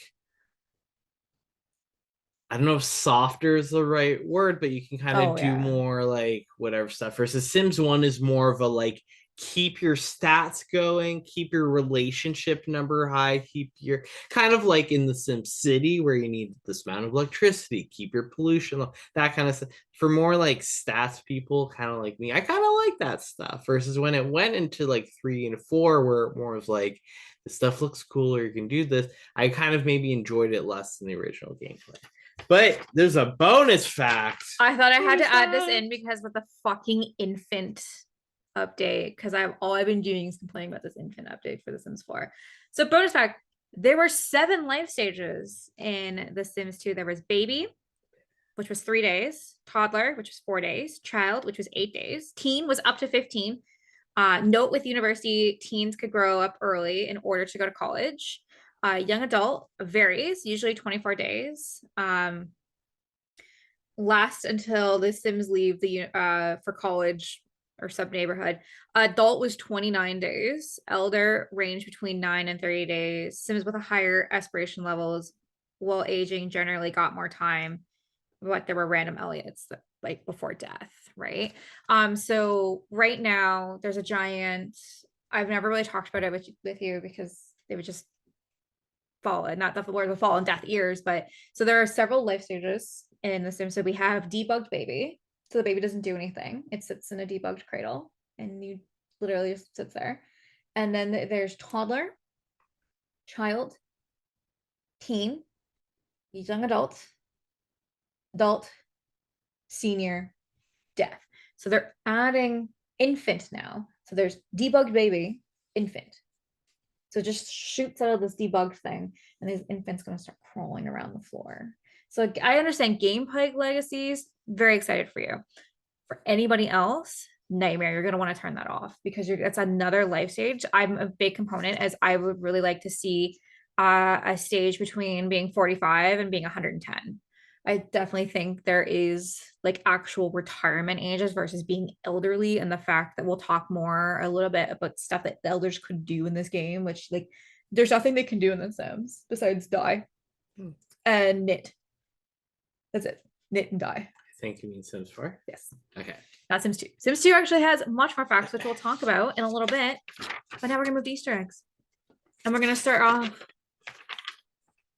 I don't know if softer is the right word, but you can kind of Oh do yeah. more like whatever stuff. Versus Sims 1 is more of a like keep your stats going, keep your relationship number high, keep your kind of like in the Sim City where you need this amount of electricity, keep your pollution low, that kind of stuff. For more like stats people, kind of like me, I kind of like that stuff. Versus when it went into like 3 and 4, where it more was like the stuff looks cooler, you can do this. I kind of maybe enjoyed it less than the original gameplay. But there's a bonus fact. I thought I had to add this in because with the fucking infant update, because I've been doing is complaining about this infant update for The Sims 4. So bonus fact, there were 7 life stages in The Sims 2. There was baby, which was 3 days, toddler, which was 4 days, child, which was 8 days, teen was up to 15. Note with university, teens could grow up early in order to go to college. Young adult varies, usually 24 days. Last until the Sims leave the for college or sub neighborhood. Adult was 29 days. Elder range between 9 and 30 days. Sims with a higher aspiration levels while aging generally got more time, but there were random Elliots that like before death, right? So right now there's a giant. I've never really talked about it with you because they would just fall, not the word would fall in deaf ears, but so there are several life stages in the Sims. So we have debugged baby. So the baby doesn't do anything. It sits in a debugged cradle and you literally just sits there. And then there's toddler, child, teen, young adult, adult, senior, death. So they're adding infant now. So there's debugged baby, infant. So it just shoots out of this debugged thing, and this infant's going to start crawling around the floor. So I understand gameplay legacies. Very excited for you. For anybody else, nightmare. You're going to want to turn that off because it's another life stage. I'm a big component as I would really like to see a stage between being 45 and being 110. I definitely think there is like actual retirement ages versus being elderly, and the fact that we'll talk more a little bit about stuff that the elders could do in this game, which like there's nothing they can do in The Sims besides die Hmm. and knit. That's it. Knit and die. I think you mean Sims 4. Yes. Okay. Not Sims 2. Sims 2 actually has much more facts, which we'll talk about in a little bit. But now we're gonna move to Easter eggs. And we're gonna start off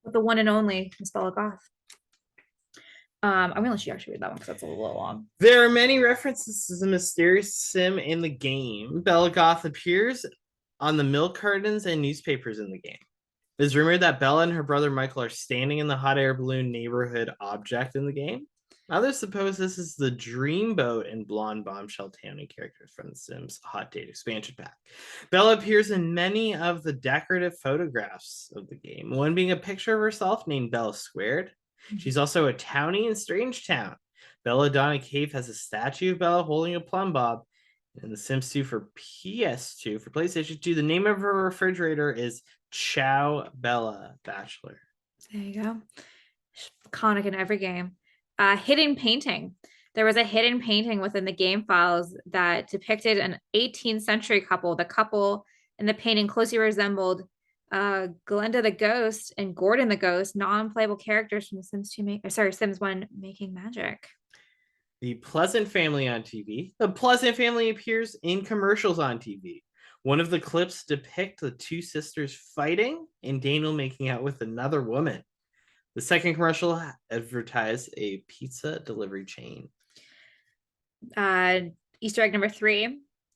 with the one and only Miss Bella Goth. I'm gonna let you actually read that one because that's a little long. There are many references to the mysterious sim in the game. Bella Goth appears on the milk cartons and newspapers in the game. It is rumored that Bella and her brother Michael are standing in the hot air balloon neighborhood object in the game. Others suppose this is the Dreamboat and blonde bombshell Tammy characters from The Sims Hot Date expansion pack. Bella appears in many of the decorative photographs of the game, one being a picture of herself named Bella Squared. She's also a townie in Strange Town. Belladonna Cave has a statue of Bella holding a plumb bob. In The Sims 2 for PS2, for PlayStation 2, the name of her refrigerator is Ciao Bella Bachelor. There you go. Iconic in every game. Hidden painting. There was a hidden painting within the game files that depicted an 18th century couple. The couple in the painting closely resembled Glenda the Ghost and Gordon the Ghost, non-playable characters from the Sims 2 Sims 1 Making Magic. The Pleasant family on TV. The Pleasant family appears in commercials on TV. One of the clips depict the two sisters fighting and Daniel making out with another woman. The second commercial advertised a pizza delivery chain. Easter egg number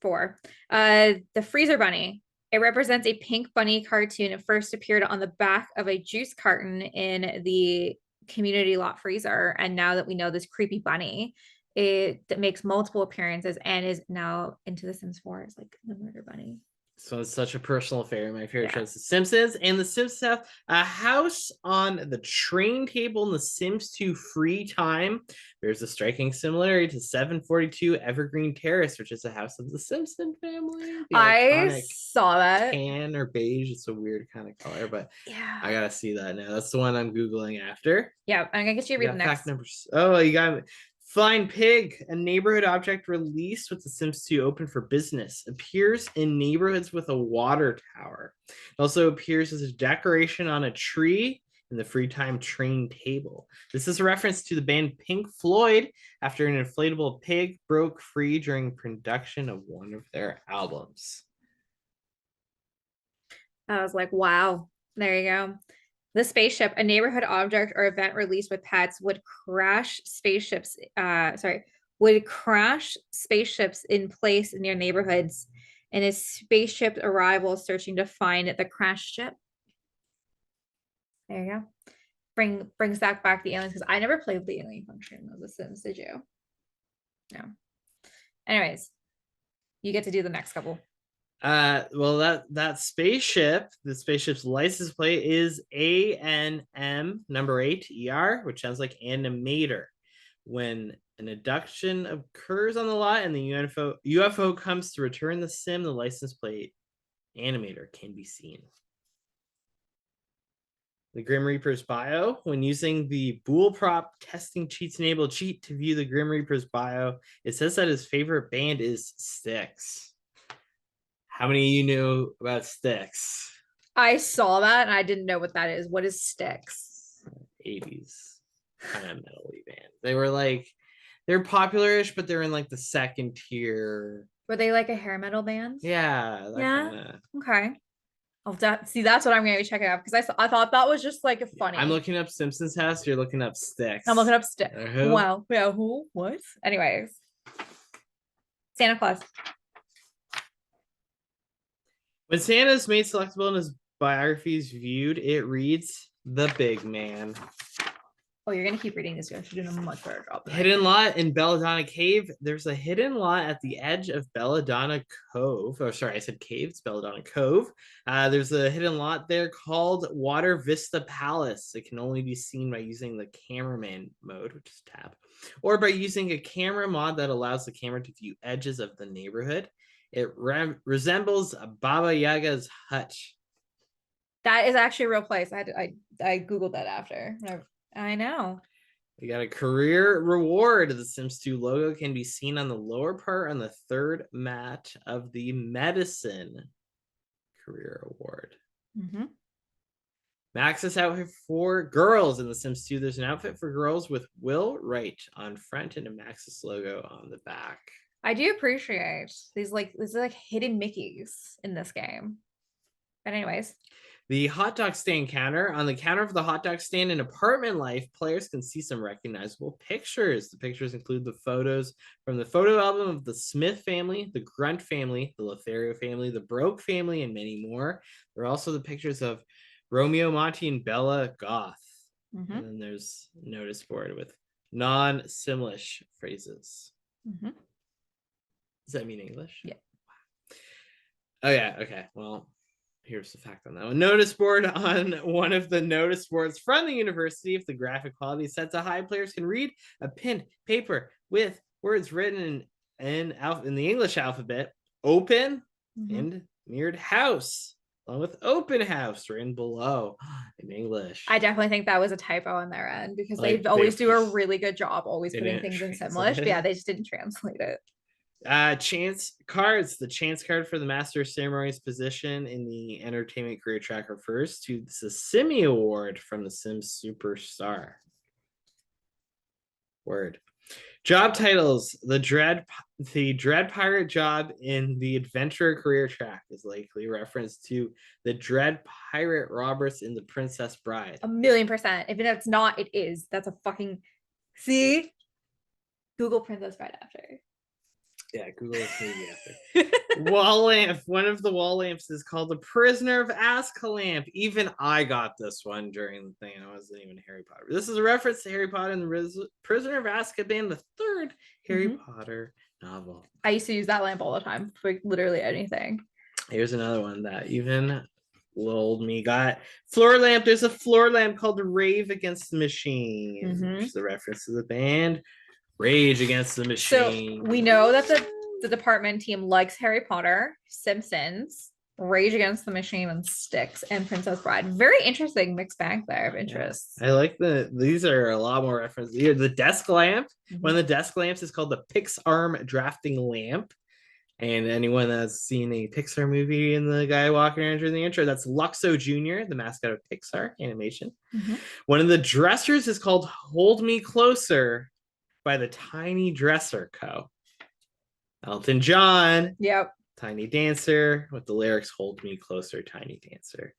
4. The Freezer Bunny. It represents a pink bunny cartoon. It first appeared on the back of a juice carton in the community lot freezer. And now that we know this creepy bunny, it makes multiple appearances and is now into The Sims 4 as like the murder bunny. So it's such a personal affair. My favorite show is The Simpsons, and The Simpsons have a house on the train table in The Sims 2 free time. There's a striking similarity to 742 Evergreen Terrace, which is a house of the Simpson family. I saw that. Tan or beige. It's a weird kind of color, but yeah, I gotta see that now. That's the one I'm Googling after. Yeah, I'm gonna get you to read the next. Oh, you got it. Flying Pig, a neighborhood object released with The Sims 2 open for business, appears in neighborhoods with a water tower. It also appears as a decoration on a tree in the free time train table. This is a reference to the band Pink Floyd after an inflatable pig broke free during production of one of their albums. I was like, wow, there you go. The spaceship, a neighborhood object or event released with pets, would crash spaceships. Would crash spaceships in place near neighborhoods, and a spaceship arrival searching to find the crashed ship. There you go. Brings that back the aliens because I never played the alien function of The Sims. Did you? No. Anyways, you get to do the next couple. Well, that spaceship, the spaceship's license plate is ANM number 8 ER, which sounds like animator. When an abduction occurs on the lot and the UFO comes to return the sim, the license plate animator can be seen. The Grim Reaper's bio. When using the Bool Prop testing cheats enable cheat to view the Grim Reaper's bio, it says that his favorite band is Styx. How many of you knew about Styx? I saw that and I didn't know what that is. What is Styx? 80s kind of metal-y band. They were like, they're popular-ish, but they're in like the second tier. Were they like a hair metal band? Yeah. Yeah. Okay. See, that's what I'm gonna be checking out because I thought that was just like funny. I'm looking up Simpsons House. You're looking up Styx. I'm looking up Styx. Who? Wow. Yeah. Who? What? Anyways, Santa Claus. When Santa is made selectable in his biographies viewed, it reads the big man. Oh, you're gonna keep reading this. You're doing a much better job. Hidden lot in Belladonna Cave. There's a hidden lot at the edge of Belladonna Cove. Oh, sorry, I said cave. It's Belladonna Cove. There's a hidden lot there called Water Vista Palace. It can only be seen by using the cameraman mode, which is tab, or by using a camera mod that allows the camera to view edges of the neighborhood. It resembles Baba Yaga's hut. That is actually a real place. I googled that after. I know. We got a career reward. The Sims 2 logo can be seen on the lower part on the third mat of the medicine career award. Mm-hmm. Max's outfit for girls in The Sims 2. There's an outfit for girls with Will Wright on front and a Maxis logo on the back. I do appreciate these are like hidden Mickeys in this game. But anyways. The hot dog stand counter. On the counter of the hot dog stand in Apartment Life, players can see some recognizable pictures. The pictures include the photos from the photo album of the Smith family, the Grunt family, the Lothario family, the Broke family, and many more. There are also the pictures of Romeo, Monty, and Bella Goth. Mm-hmm. And then there's a notice board with non-Simlish phrases. Mm-hmm. Does that mean English? Yeah. Oh, yeah. Okay. Well, here's the fact on that one. Notice board. On one of the notice boards from the university, if the graphic quality is set to high, players can read a pinned paper with words written in the English alphabet. Open and mirrored house, along with open house written below in English. I definitely think that was a typo on their end because they always do a really good job always putting things in Simlish. But yeah, they just didn't translate it. Chance cards. The chance card for the Master of Ceremonies position in the Entertainment Career Track refers to the Simi Award from the Sims Superstar. Word. Job titles. The Dread Pirate job in the Adventurer Career Track is likely reference to the Dread Pirate Roberts in The Princess Bride. 1,000,000%. If it's not, it is. That's a fucking... See? Google Princess Bride after. Yeah, Google is maybe after. Wall lamp. One of the wall lamps is called the Prisoner of Azkaban. Even I got this one during the thing. I wasn't even Harry Potter. This is a reference to Harry Potter and the Prisoner of Azkaban, the third Harry Potter novel. I used to use that lamp all the time for literally anything. Here's another one that even old me got. Floor lamp. There's a floor lamp called Rave Against the Machine, which is a reference to the band Rage Against the Machine. So we know that the department team likes Harry Potter, Simpsons, Rage Against the Machine, and Styx, and Princess Bride. Very interesting mixed bag there of interests. I like these are a lot more references here. The desk lamp. One of the desk lamps is called the Pixarm drafting lamp. And anyone that's seen a Pixar movie and the guy walking around during the intro, that's Luxo Jr., the mascot of Pixar animation. One of the dressers is called Hold Me Closer by the Tiny Dresser Co. Elton John. Yep. Tiny Dancer with the lyrics Hold Me Closer, Tiny Dancer.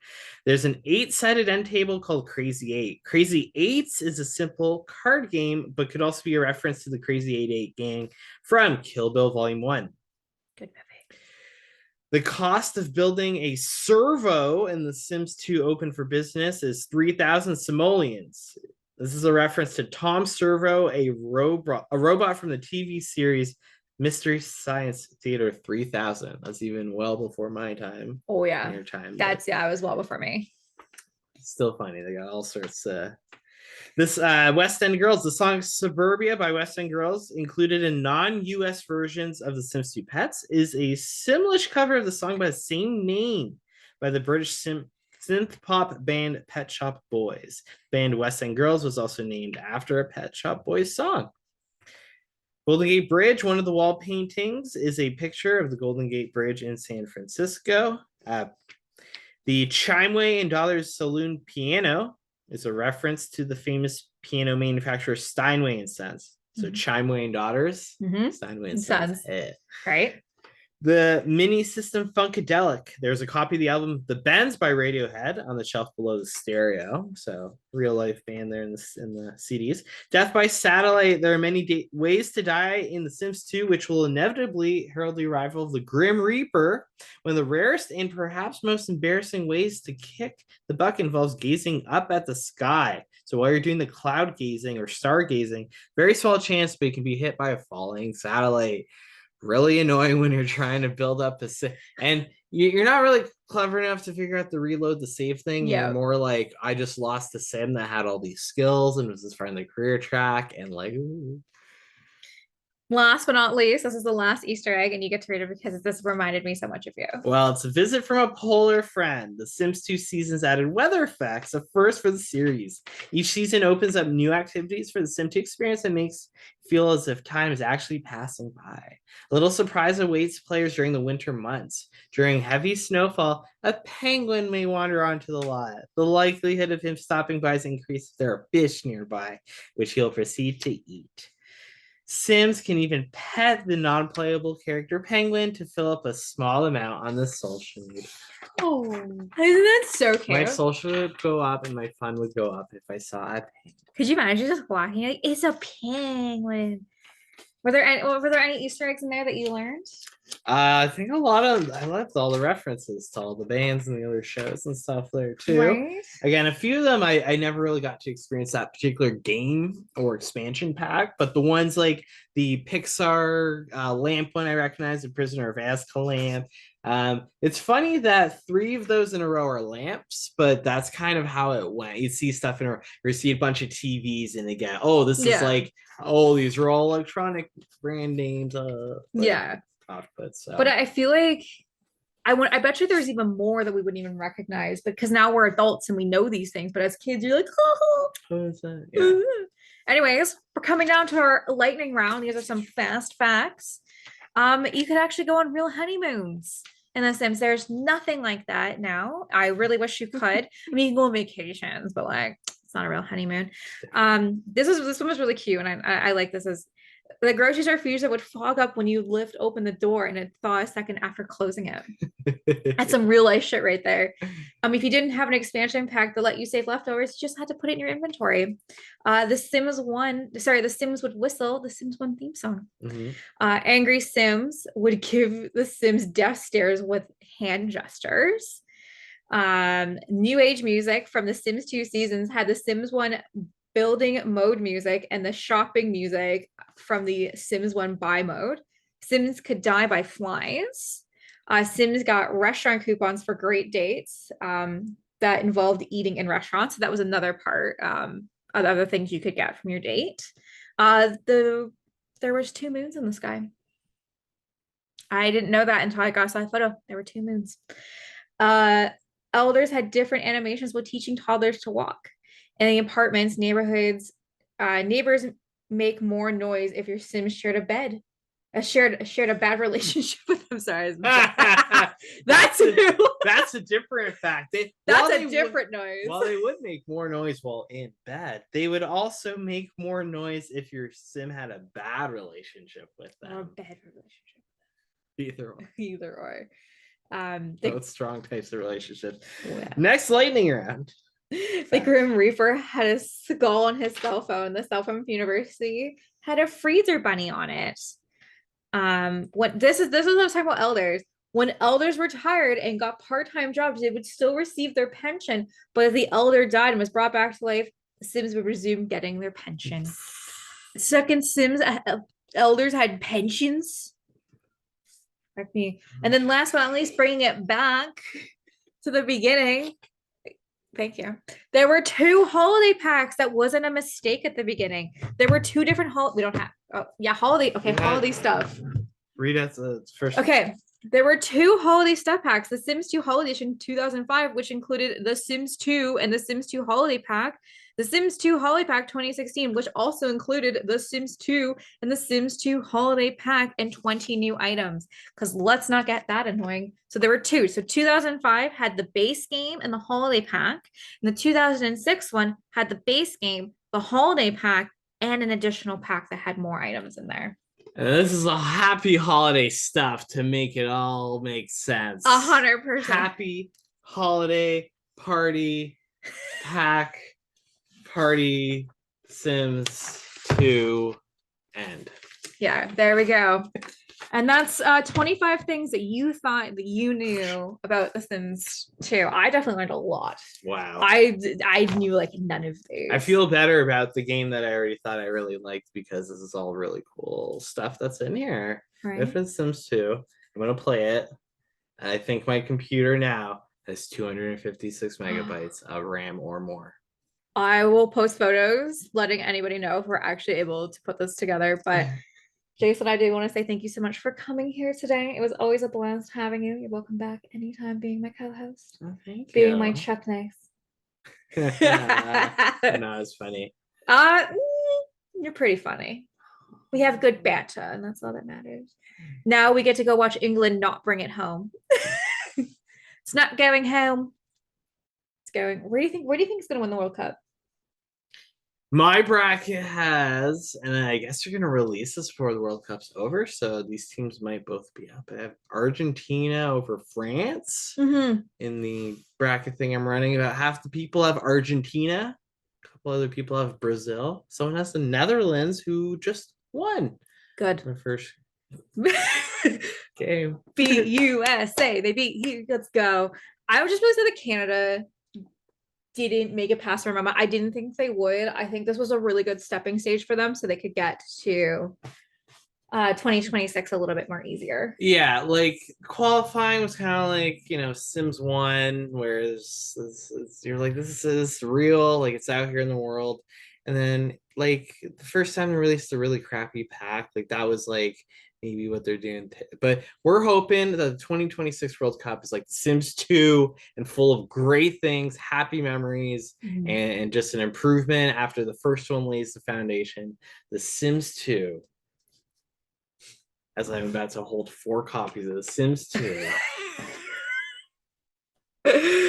There's an 8-sided end table called Crazy 8. Crazy 8s is a simple card game, but could also be a reference to the Crazy 8 gang from Kill Bill Volume 1. Good movie. The cost of building a servo in The Sims 2 Open for Business is 3,000 simoleons. This is a reference to Tom Servo, a robot from the TV series Mystery Science Theater 3000. That's even well before my time. Oh yeah, your time. That's it was well before me. Still funny. They got all sorts. This West End Girls, the song Suburbia by West End Girls, included in non-US versions of The Sims 2 Pets, is a Simlish cover of the song by the same name by the British synth pop band Pet Shop Boys. Band West End Girls was also named after a Pet Shop Boys song. Golden Gate Bridge, one of the wall paintings, is a picture of the Golden Gate Bridge in San Francisco. The Chimeway and Dollars Saloon piano is a reference to the famous piano manufacturer Steinway and Sons. So Chimeway and Daughters, Steinway and Sons. Right. The Mini System Funkadelic. There's a copy of the album The Bends by Radiohead on the shelf below the stereo. So real life band there in the CDs. Death by Satellite. There are many ways to die in The Sims 2, which will inevitably herald the arrival of the Grim Reaper. One of the rarest and perhaps most embarrassing ways to kick the bucket involves gazing up at the sky. So while you're doing the cloud gazing or stargazing, very small chance, but you can be hit by a falling satellite. Really annoying when you're trying to build up and you're not really clever enough to figure out the reload the save thing. You're more like, I just lost a sim that had all these skills and was just friendly career track and like, ooh. Last but not least, this is the last Easter egg, and you get to read it because this reminded me so much of you. Well, it's a visit from a polar friend. The Sims 2 seasons added weather effects, a first for the series. Each season opens up new activities for the Sim 2 experience and makes it feel as if time is actually passing by. A little surprise awaits players during the winter months. During heavy snowfall, a penguin may wander onto the lot. The likelihood of him stopping by is increased if there are fish nearby, which he'll proceed to eat. Sims can even pet the non-playable character penguin to fill up a small amount on the social media. Oh, isn't that so cute? My social would go up and my fun would go up if I saw a penguin. Could you imagine just walking like it's a penguin? Were there any Easter eggs in there that you learned? I think I left all the references to all the bands and the other shows and stuff there too. Right. Again, a few of them I never really got to experience that particular game or expansion pack, but the ones like the Pixar lamp one I recognize, the Prisoner of Azkaban. It's funny that 3 of those in a row are lamps, but that's kind of how it went. You see stuff in a, you see a bunch of TVs and again, oh, this is like, oh, these are all electronic brand names. Yeah. Output, so. But I feel like I bet you there's even more that we wouldn't even recognize because now we're adults and we know these things. But as kids, you're like, oh. What is that? Yeah. Anyways, we're coming down to our lightning round. These are some fast facts. You could actually go on real honeymoons in The Sims. There's nothing like that now. I really wish you could. I mean, you can go on vacations, but like it's not a real honeymoon. This one was really cute, and I like this as the grocery store freezer would fog up when you lift open the door and it thaw a second after closing it. That's some real life shit right there. If you didn't have an expansion pack that let you save leftovers, you just had to put it in your inventory. The Sims would whistle the Sims 1 theme song. Mm-hmm. Angry Sims would give the Sims death stares with hand gestures. New age music from the Sims 2 seasons had the Sims 1 building mode music and the shopping music from the Sims 1 buy mode. Sims could die by flies. Sims got restaurant coupons for great dates that involved eating in restaurants. So that was another part of other things you could get from your date. There was 2 moons in the sky. I didn't know that until I saw a photo. There were 2 moons. Elders had different animations with teaching toddlers to walk. In the apartments, neighborhoods, neighbors make more noise if your Sims shared a bed. Shared a bad relationship with them. Sorry, that's a different fact. That's a different noise. While they would make more noise while in bed, they would also make more noise if your Sim had a bad relationship with them. Or a bad relationship. Either or. Both strong types of relationships. Yeah. Next lightning round. The Grim Reaper had a skull on his cell phone. The cell phone from University had a freezer bunny on it. This is what I was talking about elders. When elders retired and got part-time jobs, they would still receive their pension. But if the elder died and was brought back to life, the Sims would resume getting their pension. Second Sims elders had pensions. Like me. And then last but not least, bringing it back to the beginning. Thank you. There were 2 holiday packs. That wasn't a mistake at the beginning. There were 2 different we don't have. Oh, yeah, holiday. Okay, holiday stuff. Read it first. Okay, there were 2 holiday stuff packs. The Sims 2 Holiday Edition 2005, which included the Sims 2 and the Sims 2 Holiday Pack. The Sims 2 Holiday Pack 2016, which also included the Sims 2 and the Sims 2 Holiday Pack and 20 new items. Because let's not get that annoying. So there were 2. So 2005 had the base game and the Holiday Pack. And the 2006 one had the base game, the Holiday Pack, and an additional pack that had more items in there. And this is a happy holiday stuff to make it all make sense. 100%. Happy holiday party pack party Sims 2 end. Yeah, there we go. And that's 25 things that you thought that you knew about The Sims 2. I definitely learned a lot. Wow. I knew like none of these. I feel better about the game that I already thought I really liked because this is all really cool stuff that's in here. Right. If it's Sims 2, I'm going to play it. I think my computer now has 256 megabytes of RAM or more. I will post photos letting anybody know if we're actually able to put this together, but Jason, I do want to say thank you so much for coming here today. It was always a blast having you. You're welcome back anytime being my co-host, Oh, thank being my you. Chuck Nice. No, it's funny. Uh, mm, you're pretty funny. We have good banter, and that's all that matters. Now we get to go watch England not bring it home. It's not going home. It's going. Where do you think is going to win the World Cup? My bracket has, and I guess they're gonna release this before the World Cup's over, so these teams might both be up. I have Argentina over France Mm-hmm. in the bracket thing I'm running. About half the people have Argentina, a couple other people have Brazil. Someone has the Netherlands, who just won Good. their first game. Beat USA. They beat you. Let's go. I was just really sad that Canada didn't make it past their mama. I didn't think they would. I think this was a really good stepping stage for them so they could get to 2026 a little bit more easier. Yeah, like qualifying was kind of like, Sims 1, where you're like, this is real, like it's out here in the world. And then, like, the first time they released a really crappy pack, like that was like maybe what they're doing. But we're hoping that the 2026 World Cup is like Sims 2 and full of great things, happy memories, and just an improvement after the first one lays the foundation. The Sims 2, as I'm about to hold 4 copies of The Sims 2,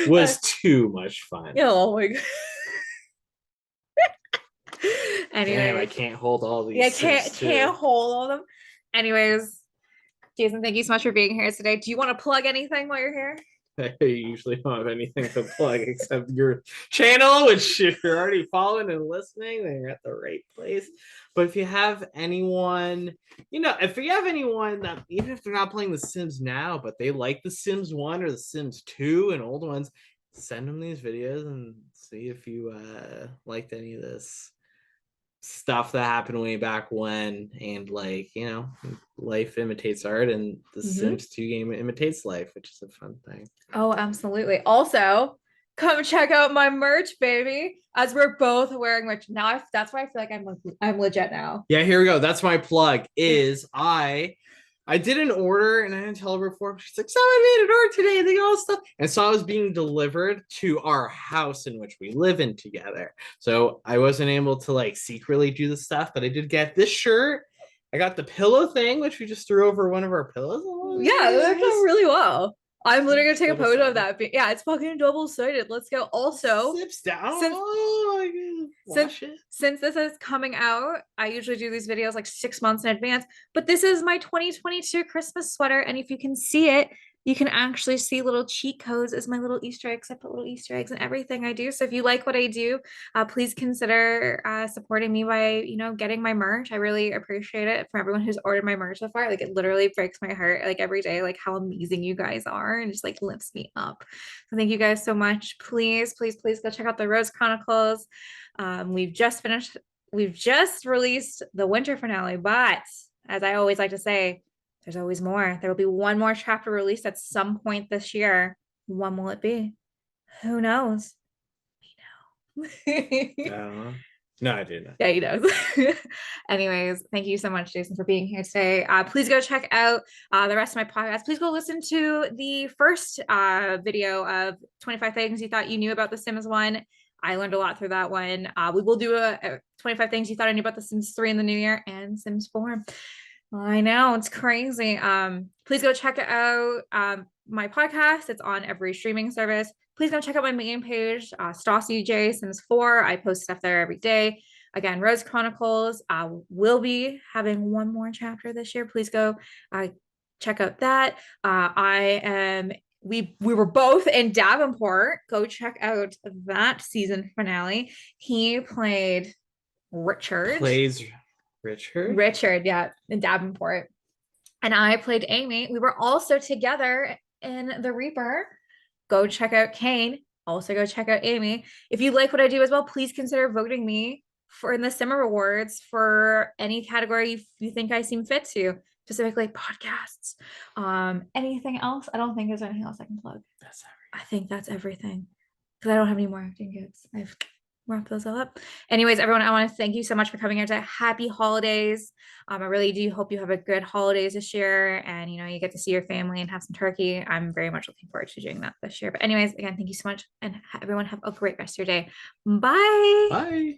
was too much fun. Oh my god. Anyway, Damn, I can't hold all these. Yeah, Sims can't hold all of them. Anyways, Jason, thank you so much for being here today. Do you want to plug anything while you're here? I usually don't have anything to plug except your channel, which if you're already following and listening, then you're at the right place. But if you have anyone, that, even if they're not playing The Sims now, but they like The Sims 1 or The Sims 2 and old ones, send them these videos and see if you liked any of this stuff that happened way back when. And life imitates art, and the Sims 2 game imitates life, which is a fun thing. Oh, absolutely. Also, come check out my merch, baby. As we're both wearing merch now, that's why I feel like I'm legit now. Yeah, here we go. That's my plug. Is I did an order and I didn't tell her before. She's like, "So I made an order today," and they got all this stuff. And so I was being delivered to our house in which we live in together. So I wasn't able to like secretly do the stuff, but I did get this shirt. I got the pillow thing, which we just threw over one of our pillows. Yeah, it worked out really well. I'm literally gonna take a photo of that. Yeah, it's fucking double-sided. Let's go. Also, Zips down. Since this is coming out, I usually do these videos like 6 months in advance, but this is my 2022 Christmas sweater. And if you can see it, you can actually see little cheat codes as my little Easter eggs. I put little Easter eggs in everything I do. So if you like what I do, please consider supporting me by, getting my merch. I really appreciate it from everyone who's ordered my merch so far. Like it literally breaks my heart like every day, like how amazing you guys are and just like lifts me up. So thank you guys so much. Please, please, please go check out the Rose Chronicles. We've just released the winter finale, but as I always like to say, there's always more. There will be one more chapter released at some point this year. When will it be? Who knows? We know. No, I didn't. Yeah, he does. Anyways, thank you so much, Jason, for being here today. Please go check out the rest of my podcast. Please go listen to the first video of 25 Things You Thought You Knew About The Sims 1. I learned a lot through that one. We will do a 25 Things You Thought I Knew About The Sims 3 in the new year and Sims 4. I know, it's crazy. Please go check out my podcast. It's on every streaming service. Please go check out my main page, Stassi J Sims 4. I post stuff there every day. Again, Rose Chronicles will be having one more chapter this year. Please go check out that. We were both in Davenport. Go check out that season finale. He played Richard. Richard, yeah, in Davenport. And I played Amy. We were also together in The Reaper. Go check out Kane. Also go check out Amy. If you like what I do as well, please consider voting me in the Simmer Awards for any category you think I seem fit to, specifically podcasts. Anything else? I don't think there's anything else I can plug. I think that's everything. Because I don't have any more acting gigs. wrap those all up. Anyways, everyone, I want to thank you so much for coming here today. Happy holidays. I really do hope you have a good holidays this year and you get to see your family and have some turkey. I'm very much looking forward to doing that this year. But anyways, again, thank you so much and everyone have a great rest of your day. Bye. Bye.